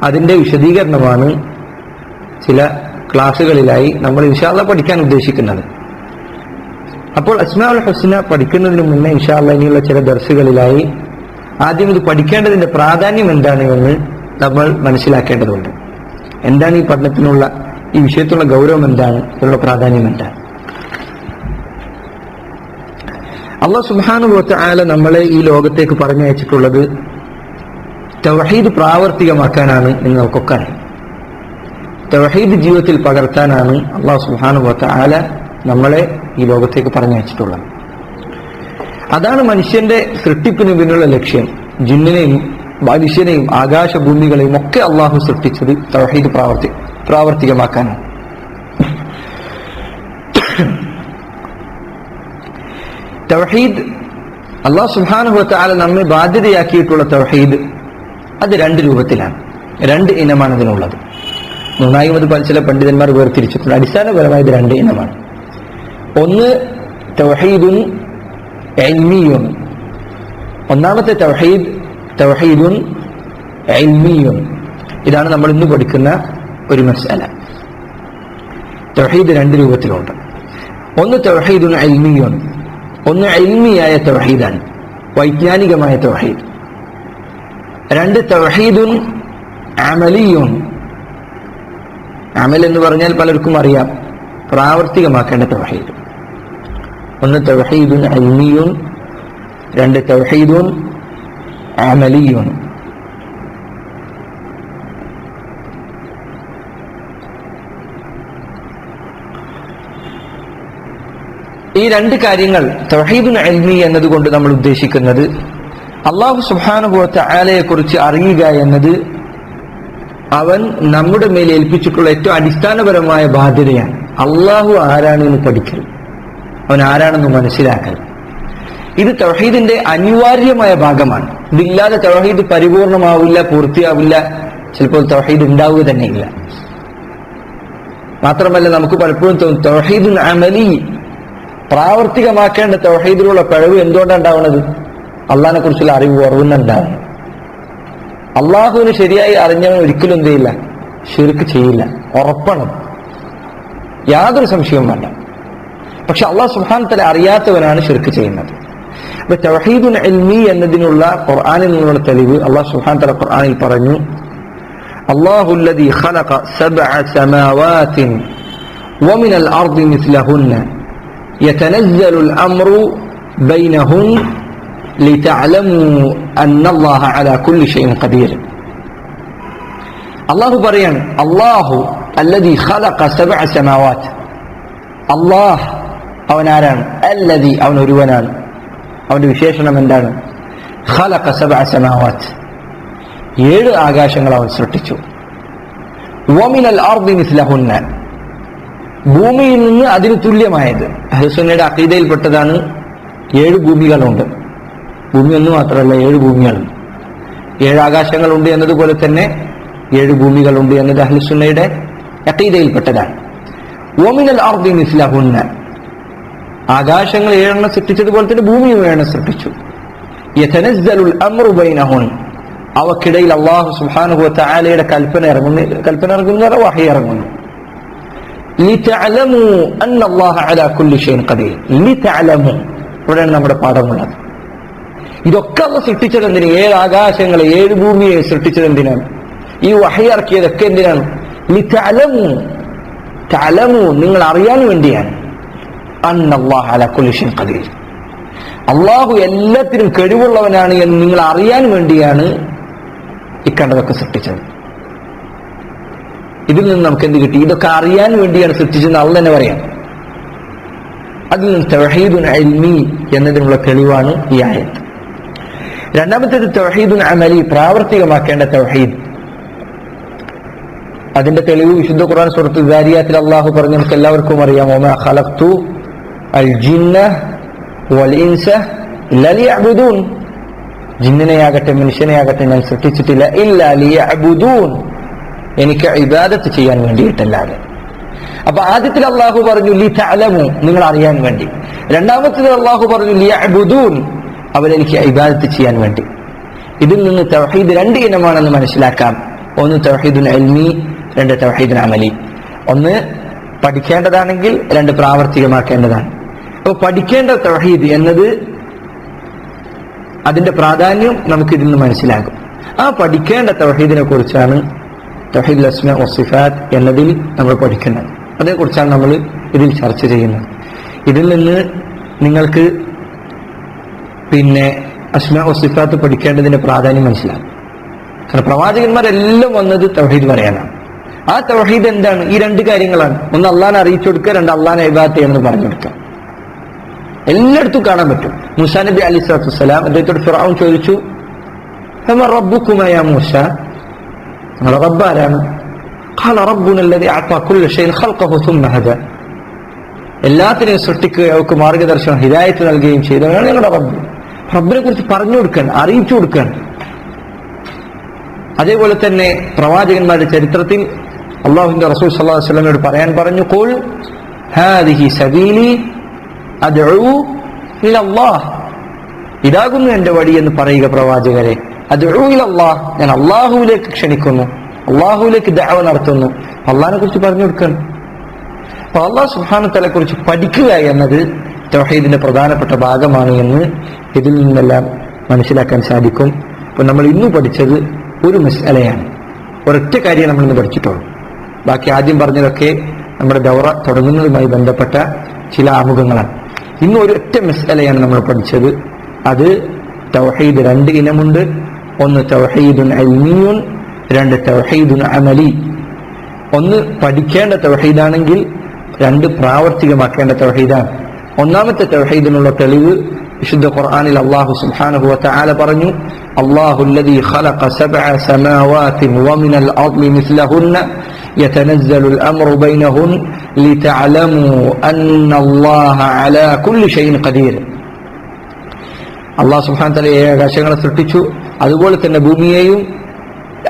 അതിന്റെ വിശദീകരണമാണ് ചില ക്ലാസുകളിലായി നമ്മൾ ഇൻഷാ അല്ലാഹ് പഠിക്കാൻ ഉദ്ദേശിക്കുന്നത്. അപ്പോൾ അസ്മാഉൽ ഹുസ്ന പഠിക്കുന്നതിന് മുന്നേ ഇൻഷാ അല്ലാഹ് ഇനിയുള്ള ചില ദർസുകളിലായി ആദ്യം ഇത് പഠിക്കേണ്ടതിന്റെ പ്രാധാന്യം എന്താണ് എന്ന് നമ്മൾ മനസ്സിലാക്കേണ്ടതുണ്ട്. എന്താണ് ഈ പഠനത്തിനുള്ള, ഈ വിഷയത്തിലുള്ള ഗൗരവം എന്താണ്, ഇതിനുള്ള പ്രാധാന്യം എന്താണ്? അല്ലാഹു സുബ്ഹാനഹു വ തആല നമ്മളെ ഈ ലോകത്തേക്ക് പറഞ്ഞയച്ചിട്ടുള്ളത് തൗഹീദ് പ്രാവർത്തികമാക്കാനാണ് എന്ന് നമുക്കൊക്കെ അറിയാം. തൗഹീദ് ജീവിതത്തിൽ പകർത്താനാണ് അല്ലാഹു സുബ്ഹാനഹു വ തആല നമ്മളെ ഈ ലോകത്തേക്ക് പറഞ്ഞയച്ചിട്ടുള്ളത്. അതാണ് മനുഷ്യന്റെ സൃഷ്ടിപ്പിന് പിന്നിലുള്ള ലക്ഷ്യം. ജിന്നിനെയും മനുഷ്യനെയും ആകാശഭൂമികളെയും ഒക്കെ അള്ളാഹു സൃഷ്ടിച്ചത് തൗഹീദ് പ്രാവർത്തികമാക്കാനാണ്. തൗഹീദ് അല്ലാഹു സുബ്ഹാനഹു വ തആല നമ്മെ ബാധ്യതയാക്കിയിട്ടുള്ള തൗഹീദ് അത് രണ്ട് രൂപത്തിലാണ്, രണ്ട് ഇനമാണ് അതിനുള്ളത്. മൂന്നായും അത് ചില പണ്ഡിതന്മാർ വേർതിരിച്ചിട്ടുണ്ട്. അടിസ്ഥാനപരമായത് രണ്ട് ഇനമാണ്. ഒന്ന് തൗഹീദുൻ ഇൽമിയുൻ, ഒന്നാമത്തെ തൗഹീദ് തൗഹീദുൻ ഇൽമിയുൻ. ഇതാണ് നമ്മൾ ഇന്ന് പഠിക്കുന്ന ഒരു മസ്അല. തൗഹീദ് രണ്ട് രൂപത്തിലുണ്ട്. ഒന്ന് തൗഹീദുൻ ഇൽമിയുൻ, ഒന്ന് ഇൽമിയായ തൗഹീദാണ്, വൈജ്ഞാനികമായ തൗഹീദ്. രണ്ട് തൗഹീദുൻ അമലിയുൻ. അമൽ എന്ന് പറഞ്ഞാൽ പലർക്കും അറിയാം, പ്രാവർത്തികമാക്കേണ്ട തൗഹീദ്. ഒന്ന് തൗഹീദുൻ ഇൽമിയുൻ, രണ്ട് തൗഹീദുൻ അമലിയുൻ. ഈ രണ്ട് കാര്യങ്ങൾ തൗഹീദുൻ ഇൽമി എന്നതുകൊണ്ട് നമ്മൾ ഉദ്ദേശിക്കുന്നത് അല്ലാഹു സുബ്ഹാനഹു വ തആലയെ കുറിച്ച് അറിയുക എന്നത് അവൻ നമ്മുടെ മേൽ ഏൽപ്പിച്ചിട്ടുള്ള ഏറ്റവും അടിസ്ഥാനപരമായ ബാധ്യതയാണ്. അള്ളാഹു ആരാണെന്ന് പഠിക്കൽ, അവൻ ആരാണെന്ന് മനസ്സിലാക്കൽ, ഇത് തൗഹീദിന്റെ അനിവാര്യമായ ഭാഗമാണ്. ഇതില്ലാതെ തൗഹീദ് പരിപൂർണമാവില്ല, പൂർത്തിയാവില്ല, ചിലപ്പോൾ തൗഹീദ് ഉണ്ടാവുക തന്നെയില്ല. മാത്രമല്ല നമുക്ക് പലപ്പോഴും തോന്നും തൗഹീദുൻ അമലി, പ്രാവർത്തികമാക്കേണ്ട തൗഹീദിലുള്ള പിഴവ് എന്തുകൊണ്ടാണ് ഉണ്ടാവുന്നത്? അള്ളാഹിനെ കുറിച്ചുള്ള അറിവ് കുറവുന്നുണ്ടാവും. അള്ളാഹുവിന് ശരിയായി അറിഞ്ഞവൻ ഒരിക്കലും എന്ത് ചെയ്യില്ല, ശിർക്ക് ചെയ്യില്ല, ഉറപ്പാണ്, യാതൊരു സംശയവും വേണ്ട. പക്ഷെ അള്ളാഹു സുബ്ഹാനഹു വ തആല അറിയാത്തവനാണ് ശിർക്ക് ചെയ്യുന്നത്. അപ്പൊ തൗഹീദുൻ ഇൽമി എന്നതിനുള്ള ഖുർആനിൽ നിന്നുള്ള തെളിവ് അള്ളാഹു സുബ്ഹാനഹു വ തആല ഖുർആനിൽ പറഞ്ഞു, അല്ലാഹു അല്ലദീ ഖലഖ സബ്അ സമാവാതിൻ വമിനൽ അർദി മിസ്ലഹുന്ന യതനസ്സലുൽ അംറു ബൈനഹുൻ ലിതഅലമൂ അന്നല്ലാഹ അലാ കുല്ലി ഷൈഇൻ ഖദീർ. അല്ലാഹു പറയാണ്, അല്ലാഹു അല്ലദീ ഖലഖ സബ്അ സമാവാത്, അല്ലാഹ് അവൻ ആരാണ്? അല്ലദീ, അവൻ ഒരുവനാണ്. അവന്റെ വിശേഷണം എന്താണ്? ഖലഖ സബ്അ സമാവാത്, 7 ആകാശങ്ങൾ അവൻ സൃഷ്ടിച്ചു. വമിനൽ അർദി മിസ്ലഹുന്ന, ഭൂമിയിൽ നിന്ന് അതിന് തുല്യമായത്. അഹ്ലുസുന്നയുടെ അഖീദയിൽപ്പെട്ടതാണ് 7 ഭൂമികളുണ്ട്. ഭൂമി ഒന്ന് മാത്രമല്ല, 7 ഭൂമികളുണ്ട്. 7 ആകാശങ്ങളുണ്ട് എന്നതുപോലെ തന്നെ 7 ഭൂമികളുണ്ട് എന്നത് അഹ്ലുസുന്നയുടെ അഖീദയിൽപ്പെട്ടതാണ്. വമിനൽ അർദി മിസ്ലഹുന്ന, ആകാശങ്ങൾ 7 സൃഷ്ടിച്ചതുപോലെ തന്നെ ഭൂമിയും 7 സൃഷ്ടിച്ചു. യതനസ്സലുൽ അംറു ബൈനഹുൻ, അവക്കിടയിൽ അല്ലാഹു സുബ്ഹാനഹു വ തആലയുടെ കൽപ്പന ഇറങ്ങുന്നു, വഹി ഇറങ്ങുന്നു. ലിതഅലമു അന്ന അല്ലാഹ അലാ കുല്ലി ഷൈഇൻ ഖദീർ. ലിതഅലമു, ഇവിടെയാണ് നമ്മുടെ പാഠമുള്ളത്. ഇതൊക്കെ അല്ലാഹു സൃഷ്ടിച്ചത് എന്തിനാണ്? 7 ആകാശങ്ങളെ 7 ഭൂമിയെ സൃഷ്ടിച്ചത് എന്തിനാണ്? ഈ വഹി ഇറക്കിയതൊക്കെ എന്തിനാണ്? ലിതഅലമു, തഅലമു, നിങ്ങൾ അറിയാൻ വേണ്ടിയാണ്. അന്ന അല്ലാഹ അലാ കുല്ലി ഷൈഇൻ ഖദീർ, അല്ലാഹു എല്ലാത്തിനും കഴിവുള്ളവനാണ് എന്ന് നിങ്ങൾ അറിയാൻ വേണ്ടിയാണ് ഇക്കണ്ടതൊക്കെ സൃഷ്ടിച്ചത്. ഇതിൽ നിന്ന് നമുക്ക് എന്ത് കിട്ടി? ഇതൊക്കെ അറിയാൻ വേണ്ടിയാണ് സൃഷ്ടിച്ചതെന്ന് അള്ളാഹ് തന്നെ പറയാം. അതിൽ നിന്ന് തൗഹീദുൻ ഇൽമി എന്നതിനുള്ള തെളിവാണ് ഈ ആയത്ത്. രണ്ടാമത്തേത് തൗഹീദുൻ അമലി, പ്രാവർത്തികമാക്കേണ്ട തൗഹീദ്. അതിന്റെ തെളിവ് വിശുദ്ധ ഖുർആൻ സൂറത്തുൽ ദാരിയാത്തിൽ അള്ളാഹു പറഞ്ഞു, നമുക്ക് എല്ലാവർക്കും അറിയാം, വമാ ഖലഖ്തു അൽ ജിന്ന വൽ ഇൻസ ഇല്ലാ ലിയഅ്ബുദൂൻ, ജിന്നിനെയാകട്ടെ മനുഷ്യനെയാകട്ടെ ഞാൻ സൃഷ്ടിച്ചിട്ടില്ല ഇല്ലാ ലിയഅ്ബുദൂൻ, എനിക്ക് ഇബാദത്ത് ചെയ്യാൻ വേണ്ടിയിട്ടല്ലാതെ. അപ്പൊ ആദ്യത്തിൽ അള്ളാഹു പറഞ്ഞു ലിതഅലമു, നിങ്ങൾ അറിയാൻ വേണ്ടി. രണ്ടാമത്തിൽ അള്ളാഹു പറഞ്ഞു ലിയഅ്ബുദൂൻ, അവരെനിക്ക് ഇബാദത്ത് ചെയ്യാൻ വേണ്ടി. ഇതിൽ നിന്ന് തൗഹീദ് 2 ഇനമാണെന്ന് മനസ്സിലാക്കാം. ഒന്ന് തൗഹീദുൻ ഇൽമി, 2 തൗഹീദുൻ അമലി. ഒന്ന് പഠിക്കേണ്ടതാണെങ്കിൽ 2 പ്രാവർത്തികമാക്കേണ്ടതാണ്. അപ്പൊ പഠിക്കേണ്ട തൗഹീദ് എന്നത് അതിന്റെ പ്രാധാന്യം നമുക്ക് ഇതിൽ നിന്ന് മനസ്സിലാകും. ആ പഠിക്കേണ്ട തൗഹീദിനെ കുറിച്ചാണ് തൗഹീദുൽ അസ്മാ വസ്സിഫാത്ത് എന്നതിൽ നമ്മൾ പഠിക്കുന്നത്. അതേക്കുറിച്ചാണ് നമ്മൾ ഇതിൽ ചർച്ച ചെയ്യുന്നത്. ഇതിൽ നിന്ന് നിങ്ങൾക്ക് അസ്മാ വസ്സിഫാത്ത് പഠിക്കേണ്ടതിന്റെ പ്രാധാന്യം മനസ്സിലാകും. കാരണം പ്രവാചകന്മാരെല്ലാം വന്നത് തൗഹീദ് പറയാനാണ്. ആ തൗഹീദ് എന്താണ്? ഈ 2 കാര്യങ്ങളാണ്. ഒന്ന് അള്ളാഹിനെ അറിയിച്ചു കൊടുക്കുക, 2 അള്ളാഹിനെ ഇബാദത്ത് എന്ന് പറഞ്ഞു കൊടുക്കുക. എല്ലായിടത്തും കാണാൻ പറ്റും. മൂസാ നബി അലൈഹി സ്വലാത്തു വസ്സലാം, അദ്ദേഹത്തോട് ഫിർഔൻ ചോദിച്ചു, ഫമ റബ്ബുകുമാ യാ മൂസ, നിങ്ങളുടെ റബ്ബ് ആരാണ്? ഖാല റബ്ബുന അല്ലദീ അഅതാ കുല്ല ഷൈഇൻ ഖൽഖഹു സുമ്മ ഹദാ, എല്ലാത്തിനെയും സൃഷ്ടിക്കുകയും അവർക്ക് മാർഗദർശനം ഹിദായത്ത് നൽകുകയും ചെയ്തവരാണ് നിങ്ങളുടെ റബ്ബ്. റബ്ബിനെ കുറിച്ച് പറഞ്ഞു കൊടുക്കാൻ, അറിയിച്ചു കൊടുക്കാൻ. അതേപോലെ തന്നെ പ്രവാചകന്മാരുടെ ചരിത്രത്തിൽ അല്ലാഹുവിന്റെ റസൂൽ സല്ലല്ലാഹു അലൈഹി വസല്ലമയോട് പറയാൻ പറഞ്ഞു, ഖുൽ ഹാദിഹി സബീലി അദ്ഉ ഇലല്ലാഹ്, ഇതാകുന്നു എന്റെ വഴി എന്ന് പറയുക പ്രവാചകരെ. അദ്ഉ ഇലല്ലാഹ്, ഞാൻ അല്ലാഹുവിലേക്ക് ക്ഷണിക്കുന്നു, അല്ലാഹുവിലേക്ക് ദഅവ നടത്തുന്നു. അല്ലാഹുവിനെ കുറിച്ച് പറഞ്ഞു കൊടുക്കണം. അപ്പൊ അല്ലാഹു സുബ്ഹാനഹു വ തആലയെ കുറിച്ച് പഠിക്കുക എന്നത് തൗഹീദിന്റെ പ്രധാനപ്പെട്ട ഭാഗമാണ് എന്ന് ഇതിൽ നിന്നെല്ലാം മനസ്സിലാക്കാൻ സാധിക്കും. അപ്പൊ നമ്മൾ ഇന്ന് പഠിച്ചത് ഒരു മസ്അലയാണ്, ഒരൊറ്റ കാര്യം നമ്മൾ ഇന്ന് പഠിച്ചിട്ടുള്ളൂ. ബാക്കി ആദ്യം പറഞ്ഞതൊക്കെ നമ്മുടെ ദൗറ തുടങ്ങുന്നതുമായി ബന്ധപ്പെട്ട ചില ആമുഖങ്ങളാണ്. ഇന്ന് ഒരൊറ്റ മസ്അലയാണ് നമ്മൾ പഠിച്ചത്. അത് തൗഹീദ് 2 ഇനമുണ്ട്. ഒന്ന് തൗഹീദുൻ ഇൽമിയുൻ, 2 തൗഹീദുൻ അമലി. ഒന്ന് പഠിക്കേണ്ട തൗഹീദാണെങ്കിൽ 2 പ്രാവർത്തികമാക്കേണ്ട തൗഹീദാണ്. ഒന്നാമത്തെ തൗഹീദിനുള്ള തെളിവ് വിശുദ്ധ ഖുർആനിൽ അല്ലാഹു സുബ്ഹാനഹു വ തആല പറഞ്ഞു, അല്ലാഹു അല്ലദീ ഖലഖ സബ്അ സമാവാതിൻ വമിനൽ അർളി മിസ്ലഹുന്ന യതനസ്സലുൽ അംറു ബൈനഹുൻ ലിതഅലമു അന്ന അല്ലാഹ അലാ കുല്ലി ഷൈഇൻ ഖദീർ. അല്ലാഹു സുബ്ഹാനഹു വ തആല ആകാശങ്ങളെ സൃഷ്ടിച്ചു, അതുപോലെ തന്നെ ഭൂമിയെയും.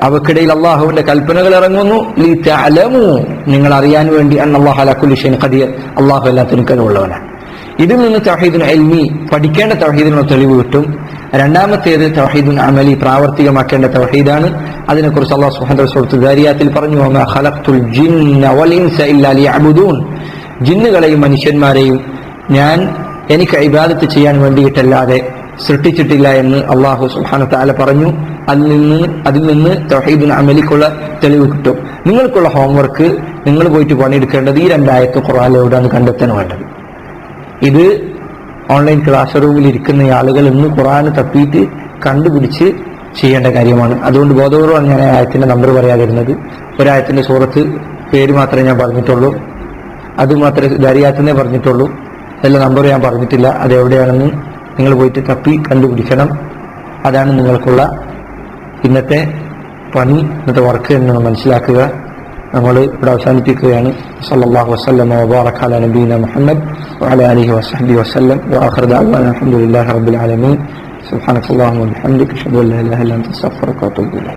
അവക്കിടയിൽ അല്ലാഹുവിന്റെ കൽപ്പനകൾ ഇറങ്ങുന്നു. ലിതഅലമു, നിങ്ങൾ അറിയാൻ വേണ്ടി. അന്ന അല്ലാഹ അലാ കുല്ലി ഷൈഇൻ ഖദീർ, അല്ലാഹു എല്ലാത്തിനും കഴിവുള്ളവനാണ്. ഇതിൽ നിന്ന് തൗഹീദുൻ ഇൽമി, പഠിക്കേണ്ട തൗഹീദിനുള്ള തെളിവ് കിട്ടും. രണ്ടാമത്തേത് തൗഹീദുൻ അമലി, പ്രാവർത്തികമാക്കേണ്ട തൗഹീദാണ്. അതിനെക്കുറിച്ച് അല്ലാഹു സുബ്ഹാനഹു വ തആല സൂറത്തുൽ ദാരിയാത്തിൽ പറഞ്ഞു, വമാ ഖലഖ്തുൽ ജിന്ന വൽ ഇൻസ ഇല്ലാ ലിയഅ്ബുദൂൻ, ജിന്നുകളെയും മനുഷ്യന്മാരെയും ഞാൻ എനിക്ക് ഇബാദത്ത് ചെയ്യാൻ വേണ്ടിയിട്ടല്ലാതെ സൃഷ്ടിച്ചിട്ടില്ല എന്ന് അല്ലാഹു സുബ്ഹാനഹു വ തആല പറഞ്ഞു. അതിൽ നിന്ന് തൗഹീദുൻ അമലിക്കുള്ള തെളിവ് കിട്ടും. നിങ്ങൾക്കുള്ള ഹോംവർക്ക്, നിങ്ങൾ പോയിട്ട് പണിയെടുക്കേണ്ടത് ഈ 2 ആയത്ത് ഖുർആനിലൂടെയാണ് കണ്ടെത്താൻ വേണ്ടത്. ഇത് ഓൺലൈൻ ക്ലാസ് റൂമിൽ ഇരിക്കുന്ന ആളുകൾ ഇന്ന് ഖുർആൻ തപ്പിയിട്ട് കണ്ടുപിടിച്ച് ചെയ്യേണ്ട കാര്യമാണ്. അതുകൊണ്ട് ബോധപൂർവ്വമാണ് ഞാൻ ആയത്തിന്റെ നമ്പർ പറയാതിരുന്നത്. ഒരായത്തിന്റെ സൂറത്ത് പേര് മാത്രമേ ഞാൻ പറഞ്ഞിട്ടുള്ളൂ, അത് മാത്രമേ ദാരിയാത്തിനെ പറഞ്ഞിട്ടുള്ളൂ. എല്ലാ നമ്പർ ഞാൻ പറഞ്ഞിട്ടില്ല. അതെവിടെയാണെന്ന് നിങ്ങൾ പോയിട്ട് തപ്പി കണ്ടുപിടിക്കണം. അതാണ് നിങ്ങൾക്കുള്ള ഇന്നത്തെ പണി, ഇന്നത്തെ വർക്ക് എന്ന് മനസ്സിലാക്കുക. നമ്മൾ ഇവിടെ അവസാനിപ്പിക്കുകയാണ്. സല്ലല്ലാഹു വസല്ലമ വബാറക അലാ നബീന മുഹമ്മദ് വഅലാ ആലിഹി വസഹ്ബിഹി വസല്ലം വആഖിറു ദഅവാനാ അൽഹംദുലില്ലാഹി റബ്ബിൽ ആലമീൻ. സുബ്ഹാനകല്ലാഹുമ്മ വബിഹംദിക അഷ്ഹദു അൻ ലാ ഇലാഹ ഇല്ല അൻത അസ്തഗ്ഫിറുക വഅതൂബു ഇലൈക്.